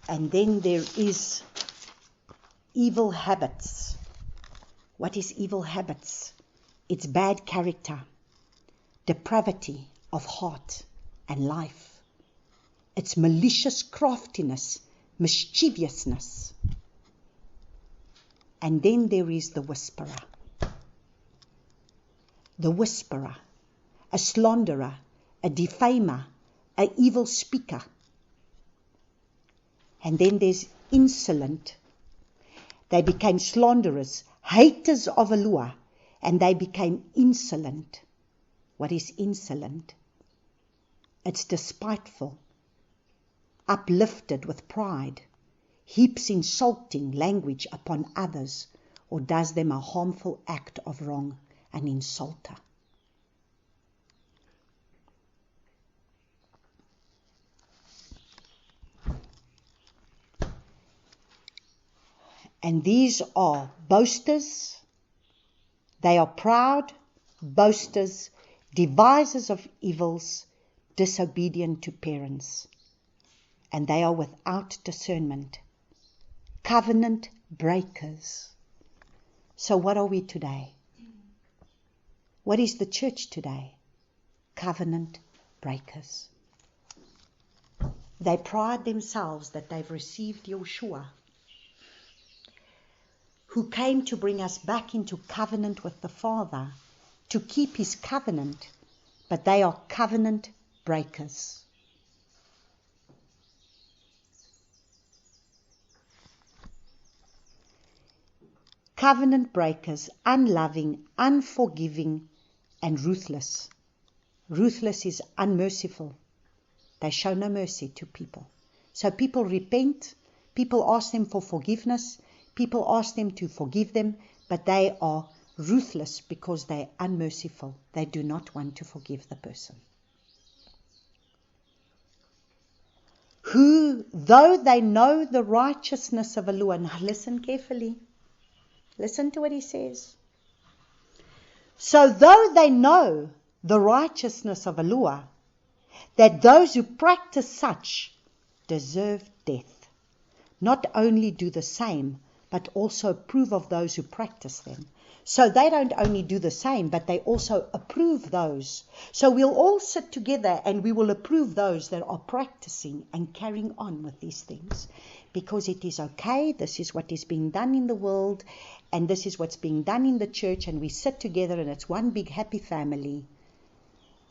And then there is evil habits. What is evil habits? It's bad character, depravity of heart and life. It's malicious craftiness, mischievousness. And then there is the whisperer. The whisperer, a slanderer, a defamer, an evil speaker. And then there's insolent. They became slanderers, haters of allure, and they became insolent. What is insolent? It's despiteful, uplifted with pride, heaps insulting language upon others, or does them a harmful act of wrong, an insulter. And these are boasters. They are proud, boasters, devisers of evils, disobedient to parents. And they are without discernment, covenant breakers. So what are we today? What is the church today? Covenant breakers. They pride themselves that they've received Yeshua, who came to bring us back into covenant with the Father, to keep his covenant, but they are covenant breakers. Covenant breakers, unloving, unforgiving, and ruthless. Ruthless is unmerciful. They show no mercy to people. So people repent, people ask them for forgiveness, people ask them to forgive them, but they are ruthless because they're unmerciful. They do not want to forgive the person. Who, though they know the righteousness of Elohim, now listen carefully. Listen to what he says. So though they know the righteousness of Elohim, that those who practice such deserve death, not only do the same, but also approve of those who practice them. So they don't only do the same, but they also approve those. So we'll all sit together and we will approve those that are practicing and carrying on with these things. Because it is okay, this is what is being done in the world, and this is what's being done in the church, and we sit together and it's one big happy family.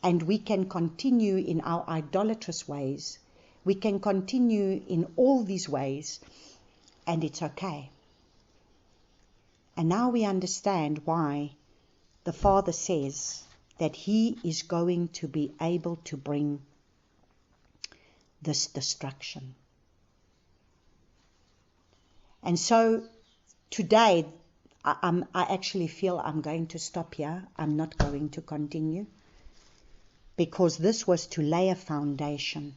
And we can continue in our idolatrous ways. We can continue in all these ways, and it's okay. And now we understand why the Father says that he is going to be able to bring this destruction. And so today, I actually feel I'm going to stop here. I'm not going to continue, because this was to lay a foundation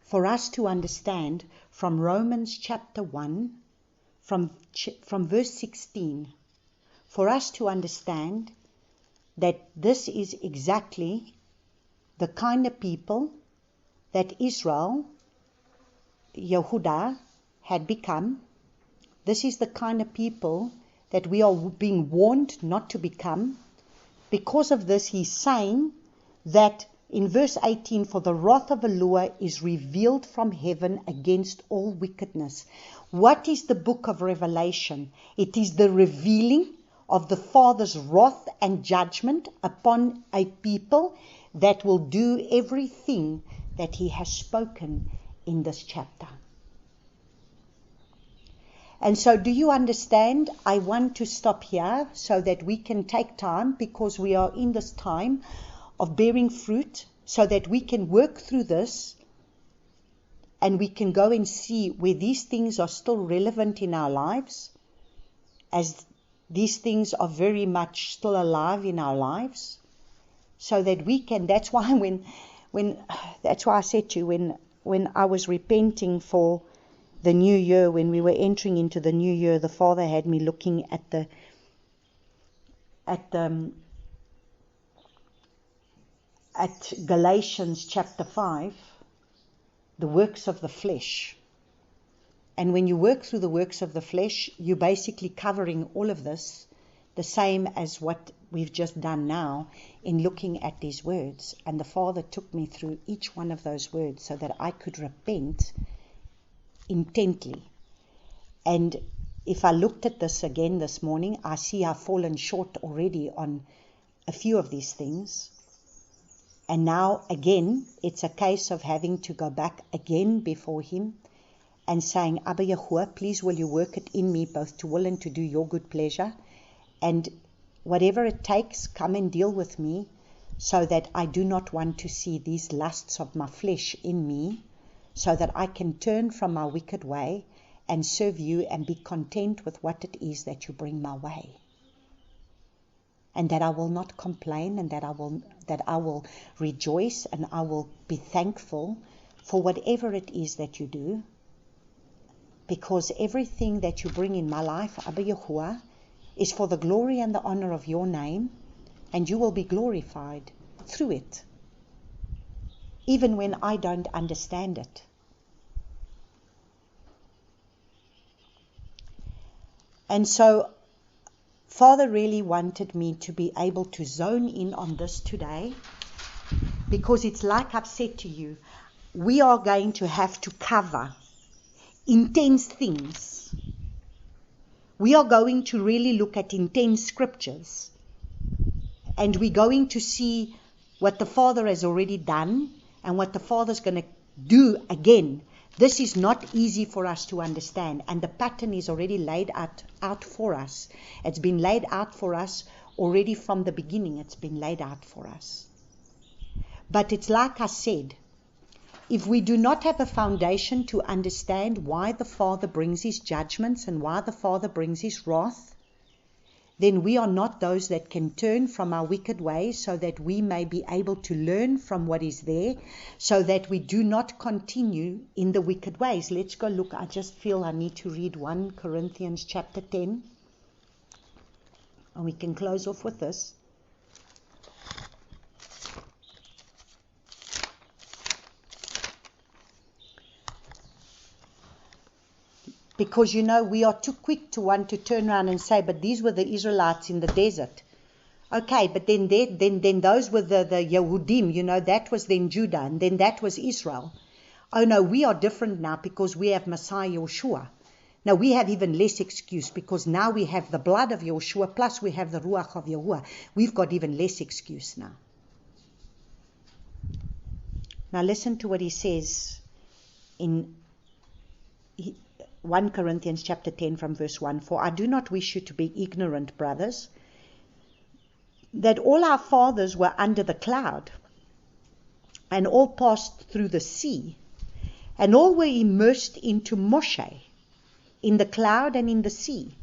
for us to understand from Romans chapter 1, from verse 16, for us to understand that this is exactly the kind of people that Israel, Yehudah, had become. This is the kind of people that we are being warned not to become. Because of this, he's saying that in verse 18, for the wrath of Elohim is revealed from heaven against all wickedness. What is the book of Revelation? It is the revealing of the Father's wrath and judgment upon a people that will do everything that he has spoken in this chapter. And so do you understand? I want to stop here so that we can take time, because we are in this time of bearing fruit, so that we can work through this and we can go and see where these things are still relevant in our lives, as these things are very much still alive in our lives, so that we can, that's why that's why I said to you, when I was repenting for the new year, when we were entering into the new year, the Father had me looking at Galatians chapter 5, the works of the flesh. And when you work through the works of the flesh, you're basically covering all of this, the same as what we've just done now in looking at these words. And the Father took me through each one of those words so that I could repent intently. And if I looked at this again this morning, I see I've fallen short already on a few of these things. And now again, it's a case of having to go back again before him and saying, Abba Yahuwah, please will you work it in me both to will and to do your good pleasure. And whatever it takes, come and deal with me, so that I do not want to see these lusts of my flesh in me, so that I can turn from my wicked way and serve you and be content with what it is that you bring my way. And that I will not complain, and that I will rejoice, and I will be thankful for whatever it is that you do. because everything that you bring in my life, Abba Yahuwah, is for the glory and the honor of your name, and you will be glorified through it, even when I don't understand it. And so, Father really wanted me to be able to zone in on this today, because it's like I've said to you, we are going to have to cover intense things. We are going to really look at intense scriptures, and we're going to see what the Father has already done and what the Father's going to do again. This is not easy for us to understand, and the pattern is already laid out for us. It's been laid out for us already from the beginning. It's been laid out for us. But it's like I said, if we do not have a foundation to understand why the Father brings his judgments and why the Father brings his wrath, then we are not those that can turn from our wicked ways, so that we may be able to learn from what is there, so that we do not continue in the wicked ways. Let's go look. I just feel I need to read 1 Corinthians chapter 10, and we can close off with this. Because, we are too quick to want to turn around and say, but these were the Israelites in the desert. Okay, but then those were the Yehudim, that was then Judah, and then that was Israel. Oh no, we are different now because we have Messiah Yeshua. Now we have even less excuse, because now we have the blood of Yeshua, plus we have the Ruach of Yahuwah. We've got even less excuse now. Now listen to what he says in 1 Corinthians chapter 10 from verse 1. For I do not wish you to be ignorant, brothers, that all our fathers were under the cloud, and all passed through the sea, and all were immersed into Moshe, in the cloud and in the sea,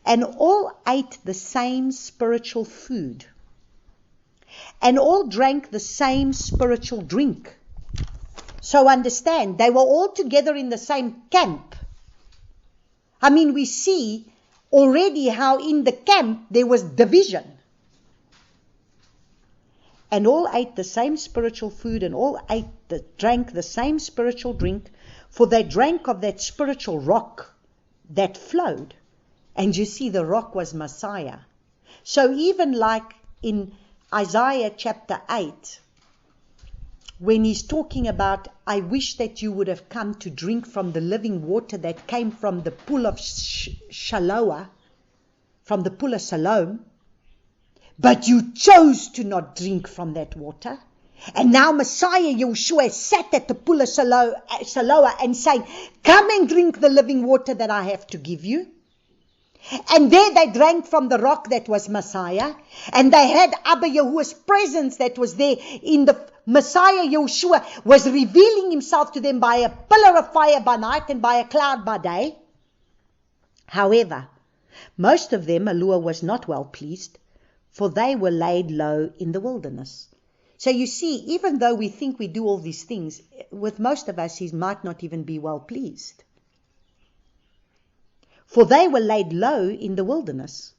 and all ate the same spiritual food, and all drank the same spiritual drink. So understand, they were all together in the same camp. I mean, we see already how in the camp there was division. And all ate the same spiritual food, and all drank the same spiritual drink, for they drank of that spiritual rock that flowed. And you see, the rock was Messiah. So even like in Isaiah chapter 8, when he's talking about, I wish that you would have come to drink from the living water that came from the pool of Shaloah, from the pool of Siloam, but you chose to not drink from that water. And now Messiah Yeshua sat at the pool of Siloah and saying, come and drink the living water that I have to give you. And there they drank from the rock that was Messiah, and they had Abba Yahuwah's presence that was there in the Messiah. Yeshua was revealing himself to them by a pillar of fire by night and by a cloud by day. However, most of them Yahuwah was not well pleased, for they were laid low in the wilderness. So you see, even though we think we do all these things, with most of us he might not even be well pleased. For they were laid low in the wilderness.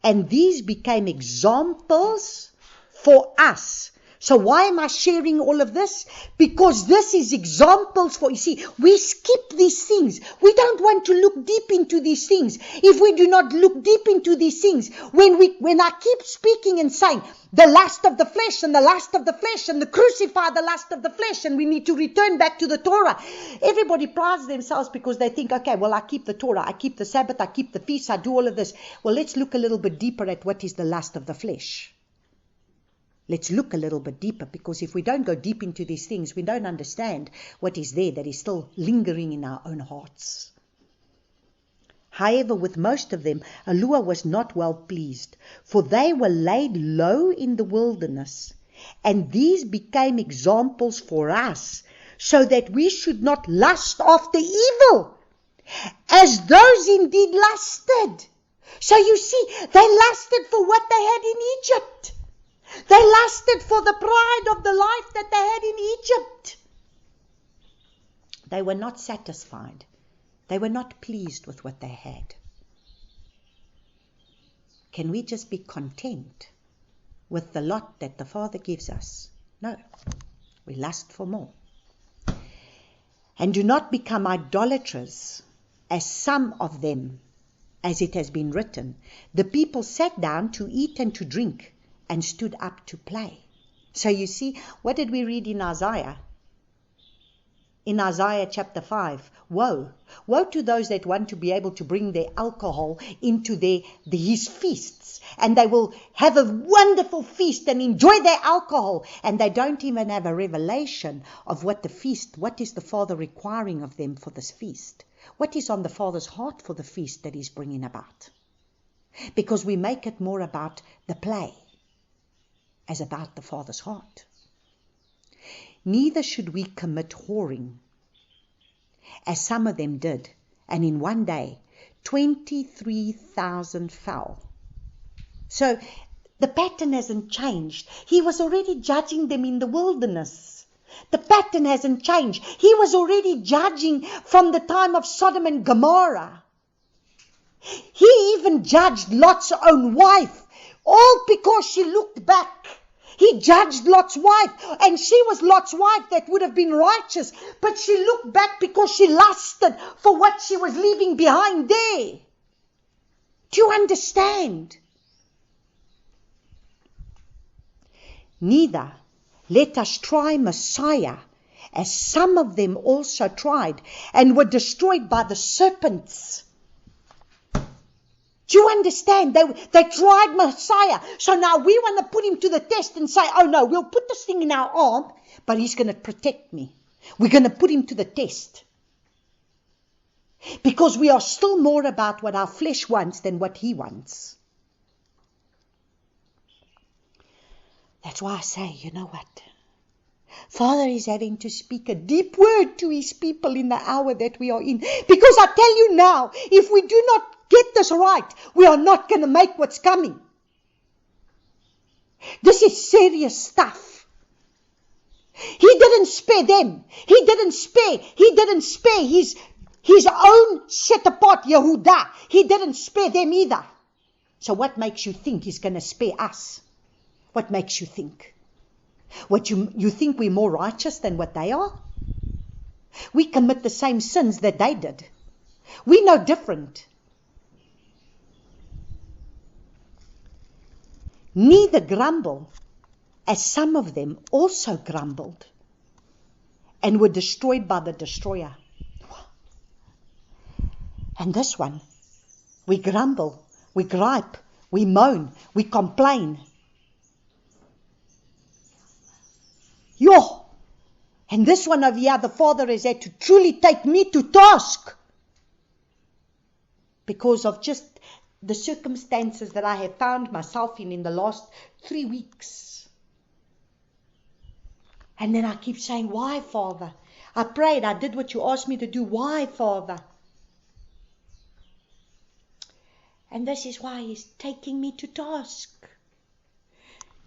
And these became examples for us. So why am I sharing all of this? Because this is examples for, you see, we skip these things. We don't want to look deep into these things. If we do not look deep into these things, when I keep speaking and saying, the lust of the flesh and the lust of the flesh and the crucify the lust of the flesh, and we need to return back to the Torah. Everybody prides themselves because they think, okay, well, I keep the Torah, I keep the Sabbath, I keep the feasts, I do all of this. Well, let's look a little bit deeper at what is the lust of the flesh. Let's look a little bit deeper, because if we don't go deep into these things, we don't understand what is there that is still lingering in our own hearts. However, with most of them, Yahuwah was not well pleased, for they were laid low in the wilderness, and these became examples for us, so that we should not lust after evil, as those indeed lusted. So you see, they lusted for what they had in Egypt. They lusted for the pride of the life that they had in Egypt. They were not satisfied They were not pleased with what they had. Can we just be content with the lot that the Father gives us? No, we lust for more. And do not become idolaters, as some of them, as it has been written. The people sat down to eat and to drink, and stood up to play. So you see, what did we read in Isaiah? In Isaiah chapter 5, woe to those that want to be able to bring their alcohol into his feasts, and they will have a wonderful feast and enjoy their alcohol, and they don't even have a revelation of what is the Father requiring of them for this feast. What is on the Father's heart for the feast that He's bringing about? Because we make it more about the play as about the Father's heart. Neither should we commit whoring, as some of them did, and in one day 23,000 fell. So the pattern hasn't changed. He was already judging them in the wilderness. The pattern hasn't changed. He was already judging from the time of Sodom and Gomorrah. He even judged Lot's own wife, all because she looked back. He judged Lot's wife, and she was Lot's wife that would have been righteous, but she looked back because she lusted for what she was leaving behind there. Do you understand? Neither let us try Messiah, as some of them also tried, and were destroyed by the serpents. Do you understand? They tried Messiah. So now we want to put him to the test and say, oh no, we'll put this thing in our arm, but he's going to protect me. We're going to put him to the test. Because we are still more about what our flesh wants than what he wants. That's why I say, you know what? Father is having to speak a deep word to his people in the hour that we are in. Because I tell you now, if we do not get this right, we are not going to make what's coming. This is serious stuff. He didn't spare them. He didn't spare his own set apart Yehudah. He didn't spare them either. So what makes you think he's going to spare us? What makes you think? What you think we're more righteous than what they are? We commit the same sins that they did. We're no different. Neither grumble, as some of them also grumbled, and were destroyed by the destroyer. And this one, we grumble, we gripe, we moan, we complain. And this one over here, the Father has had to truly take me to task because of just the circumstances that I have found myself in the last 3 weeks. And then I keep saying, why, Father? I prayed, I did what you asked me to do. Why, Father? And this is why He's taking me to task.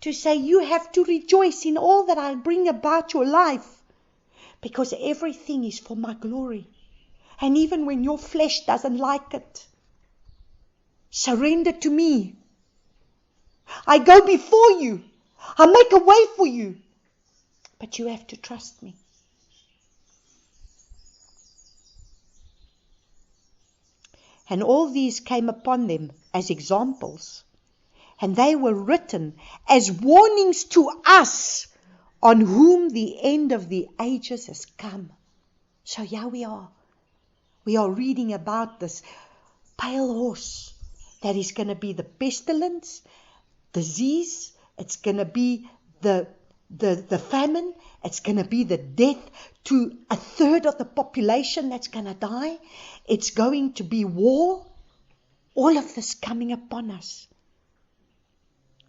To say, you have to rejoice in all that I bring about your life. Because everything is for my glory. And even when your flesh doesn't like it, surrender to me. I go before you. I make a way for you. But you have to trust me. And all these came upon them as examples. And they were written as warnings to us, on whom the end of the ages has come. So here we are. We are reading about this pale horse that is going to be the pestilence, disease. It's going to be the famine. It's going to be the death to 1/3 of the population that's going to die. It's going to be war. All of this coming upon us.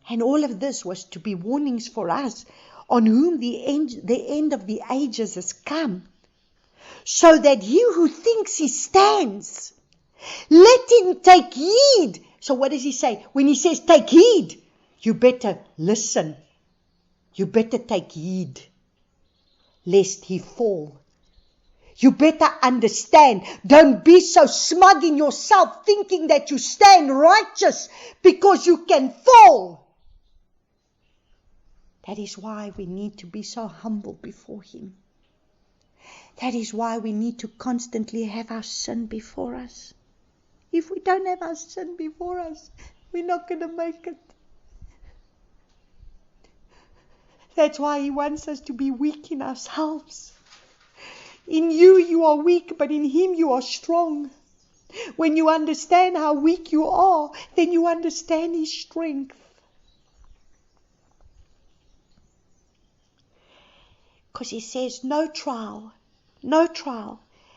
And all of this was to be warnings for us, on whom the end of the ages has come. So that he who thinks he stands, let him take heed. So what does he say? When he says take heed, you better listen. You better take heed, lest he fall. You better understand. Don't be so smug in yourself thinking that you stand righteous because you can fall. That is why we need to be so humble before Him. That is why we need to constantly have our sin before us. If we don't have our sin before us, we're not going to make it. That's why He wants us to be weak in ourselves. In you are weak, but in Him you are strong. When you understand how weak you are, then you understand His strength. Because He says, no trial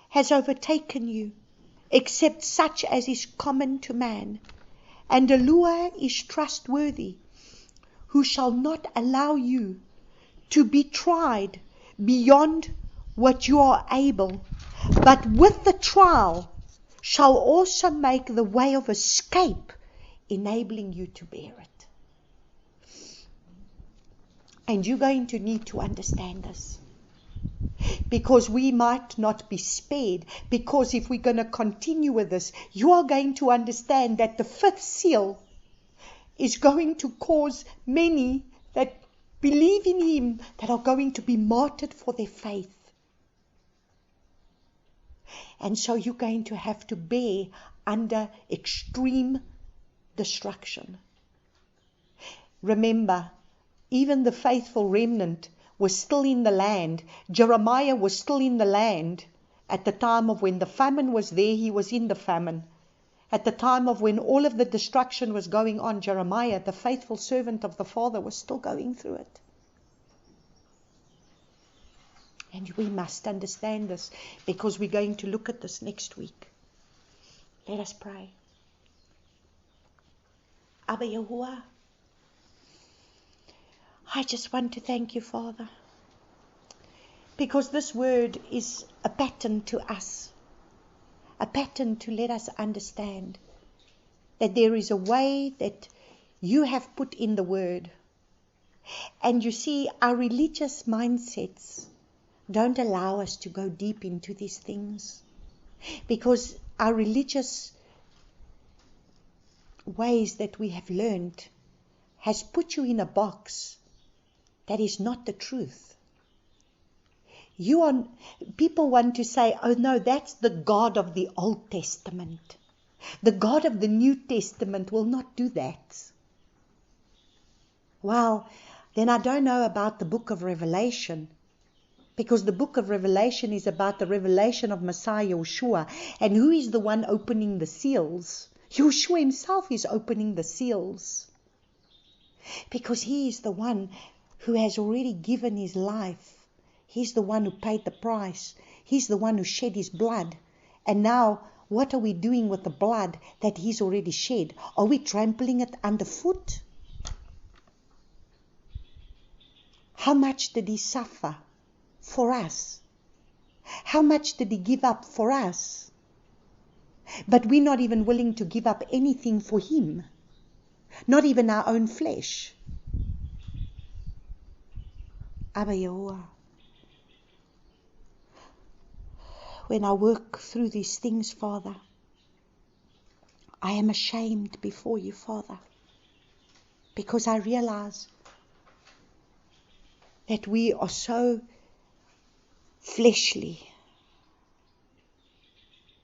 has overtaken you, except such as is common to man. And the Lord is trustworthy, who shall not allow you to be tried beyond what you are able, but with the trial shall also make the way of escape, enabling you to bear it. And you're going to need to understand this, because we might not be spared. Because if we're going to continue with this, you are going to understand that the fifth seal is going to cause many that believe in Him that are going to be martyred for their faith. And so you're going to have to bear under extreme destruction. Remember, even the faithful remnant was still in the land. Jeremiah was still in the land at the time of when the famine was there. He was in the famine. At the time of when all of the destruction was going on, Jeremiah, the faithful servant of the Father, was still going through it. And we must understand this, because we're going to look at this next week. Let us pray. Abba Yahuwah, I just want to thank you, Father, because this word is a pattern to us, a pattern to let us understand that there is a way that you have put in the word. And you see, our religious mindsets don't allow us to go deep into these things, because our religious ways that we have learned has put you in a box that is not the truth. People want to say, oh no, that's the God of the Old Testament. The God of the New Testament will not do that. Well, then I don't know about the book of Revelation, because the book of Revelation is about the revelation of Messiah Yeshua. And who is the one opening the seals? Yeshua Himself is opening the seals, because He is the one who has already given His life. He's the one who paid the price. He's the one who shed His blood. And now, what are we doing with the blood that He's already shed? Are we trampling it underfoot? How much did He suffer for us? How much did He give up for us? But we're not even willing to give up anything for Him. Not even our own flesh. Abba Yahuwah, when I work through these things, Father, I am ashamed before you, Father, because I realize that we are so fleshly,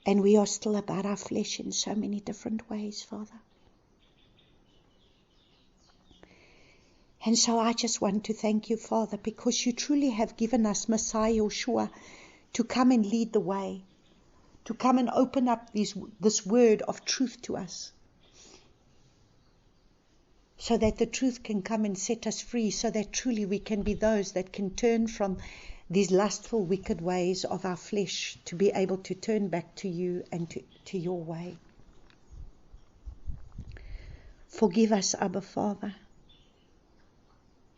and we are still about our flesh in so many different ways, Father. And so I just want to thank you, Father, because you truly have given us Messiah Yeshua to come and lead the way, to come and open up this word of truth to us, so that the truth can come and set us free, so that truly we can be those that can turn from these lustful, wicked ways of our flesh, to be able to turn back to you and to your way. Forgive us, Abba Father.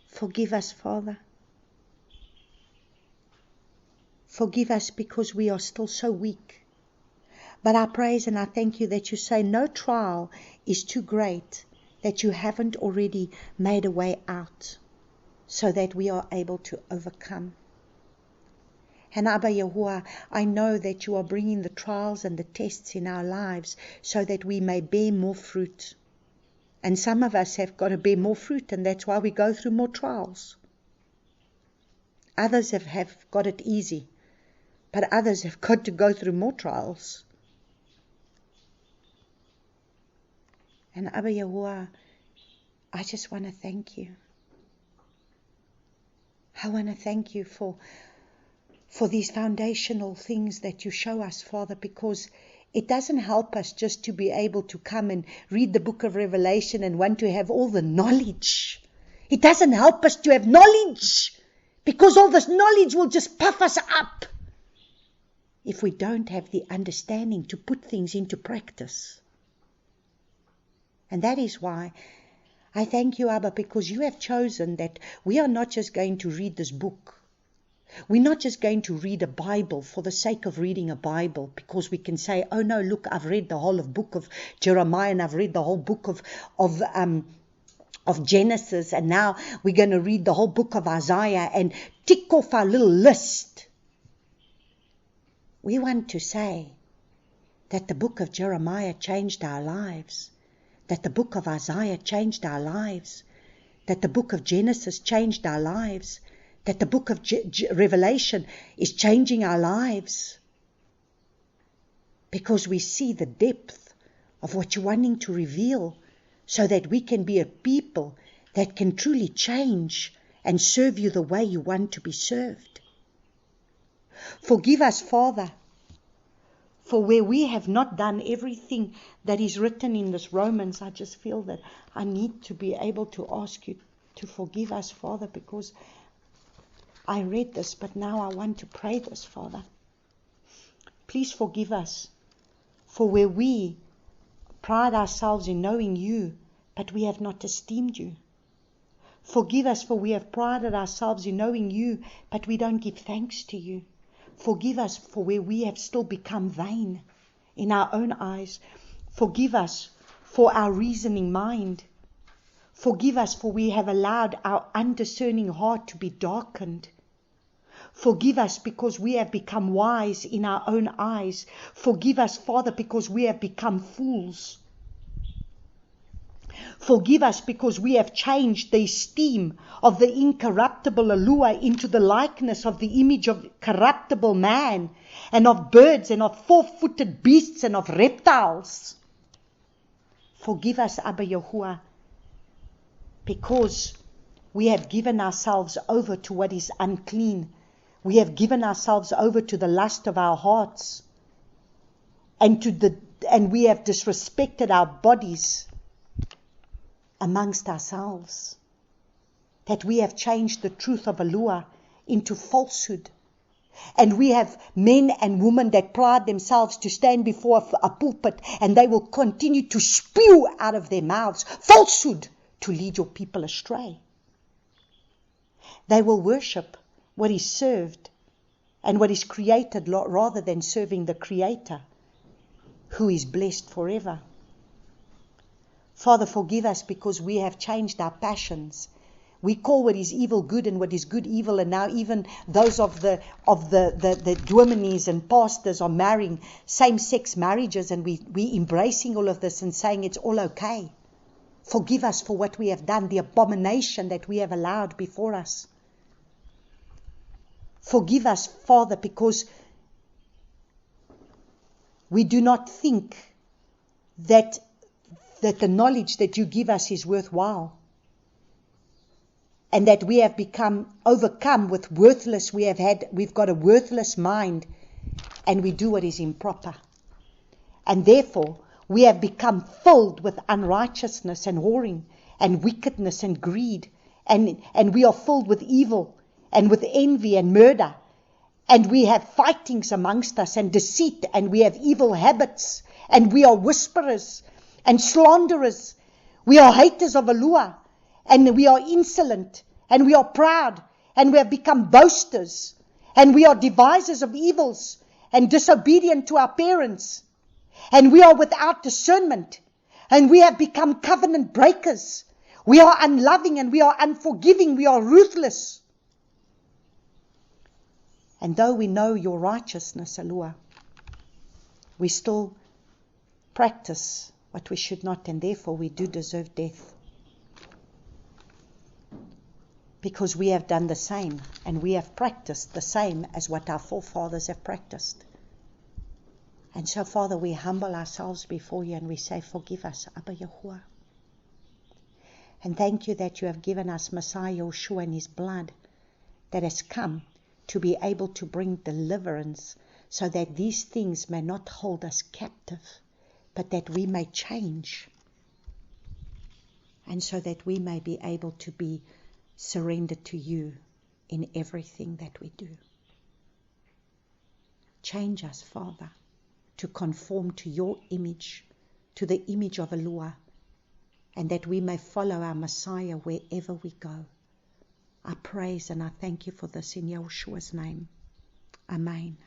Forgive us, Father. Forgive us because we are still so weak. But I praise and I thank you that you say no trial is too great that you haven't already made a way out, so that we are able to overcome. And Abba Yahuwah, I know that you are bringing the trials and the tests in our lives so that we may bear more fruit. And some of us have got to bear more fruit, and that's why we go through more trials. Others have got it easy, but others have got to go through more trials. And Abba Yahuwah, I just want to thank you. I want to thank you for these foundational things that you show us, Father, because it doesn't help us just to be able to come and read the book of Revelation and want to have all the knowledge. It doesn't help us to have knowledge, because all this knowledge will just puff us up if we don't have the understanding to put things into practice. And that is why I thank you, Abba, because you have chosen that we are not just going to read this book. We're not just going to read a Bible for the sake of reading a Bible, because we can say, oh no, look, I've read the whole book of Jeremiah and I've read the whole book of Genesis, and now we're going to read the whole book of Isaiah and tick off our little list. We want to say that the book of Jeremiah changed our lives, that the book of Isaiah changed our lives, that the book of Genesis changed our lives, that the book of Revelation is changing our lives, because we see the depth of what you're wanting to reveal, so that we can be a people that can truly change and serve you the way you want to be served. Forgive us, Father, for where we have not done everything that is written in this Romans. I just feel that I need to be able to ask you to forgive us, Father, because I read this, but now I want to pray this, Father. Please forgive us for where we pride ourselves in knowing you, but we have not esteemed you. Forgive us for we have prided ourselves in knowing you, but we don't give thanks to you. Forgive us for where we have still become vain in our own eyes. Forgive us for our reasoning mind. Forgive us for we have allowed our undiscerning heart to be darkened. Forgive us because we have become wise in our own eyes. Forgive us, Father, because we have become fools. Forgive us because we have changed the esteem of the incorruptible Yahuwah into the likeness of the image of corruptible man, and of birds, and of four-footed beasts, and of reptiles. Forgive us, Abba Yahuwah, because we have given ourselves over to what is unclean. We have given ourselves over to the lust of our hearts, and we have disrespected our bodies amongst ourselves. That we have changed the truth of Yahuwah into falsehood. And we have men and women that pride themselves to stand before a pulpit, and they will continue to spew out of their mouths falsehood to lead your people astray. They will worship what is served and what is created rather than serving the Creator, who is blessed forever. Father, forgive us because we have changed our passions. We call what is evil good and what is good evil, and now even those of the dominees and pastors are marrying same-sex marriages, and we embracing all of this and saying it's all okay. Forgive us for what we have done, the abomination that we have allowed before us. Forgive us, Father, because we do not think that the knowledge that you give us is worthwhile, and that we have become overcome with worthless. We've got a worthless mind, and we do what is improper, and therefore we have become filled with unrighteousness and whoring and wickedness and greed, and we are filled with evil and with envy and murder, and we have fightings amongst us and deceit, and we have evil habits, and we are whisperers and slanderers. We are haters of Yahuwah, and we are insolent, and we are proud, and we have become boasters, and we are devisers of evils, and disobedient to our parents, and we are without discernment, and we have become covenant breakers. We are unloving, and we are unforgiving, we are ruthless. And though we know your righteousness, Alua, we still practice what we should not, and therefore we do deserve death. Because we have done the same, and we have practiced the same as what our forefathers have practiced. And so, Father, we humble ourselves before you and we say, forgive us, Abba Yahuwah. And thank you that you have given us Messiah Yeshua and his blood that has come to be able to bring deliverance, so that these things may not hold us captive, but that we may change, and so that we may be able to be surrendered to you in everything that we do. Change us, Father, to conform to your image, to the image of Alua, and that we may follow our Messiah wherever we go. I praise and I thank you for this in Yeshua's name. Amen.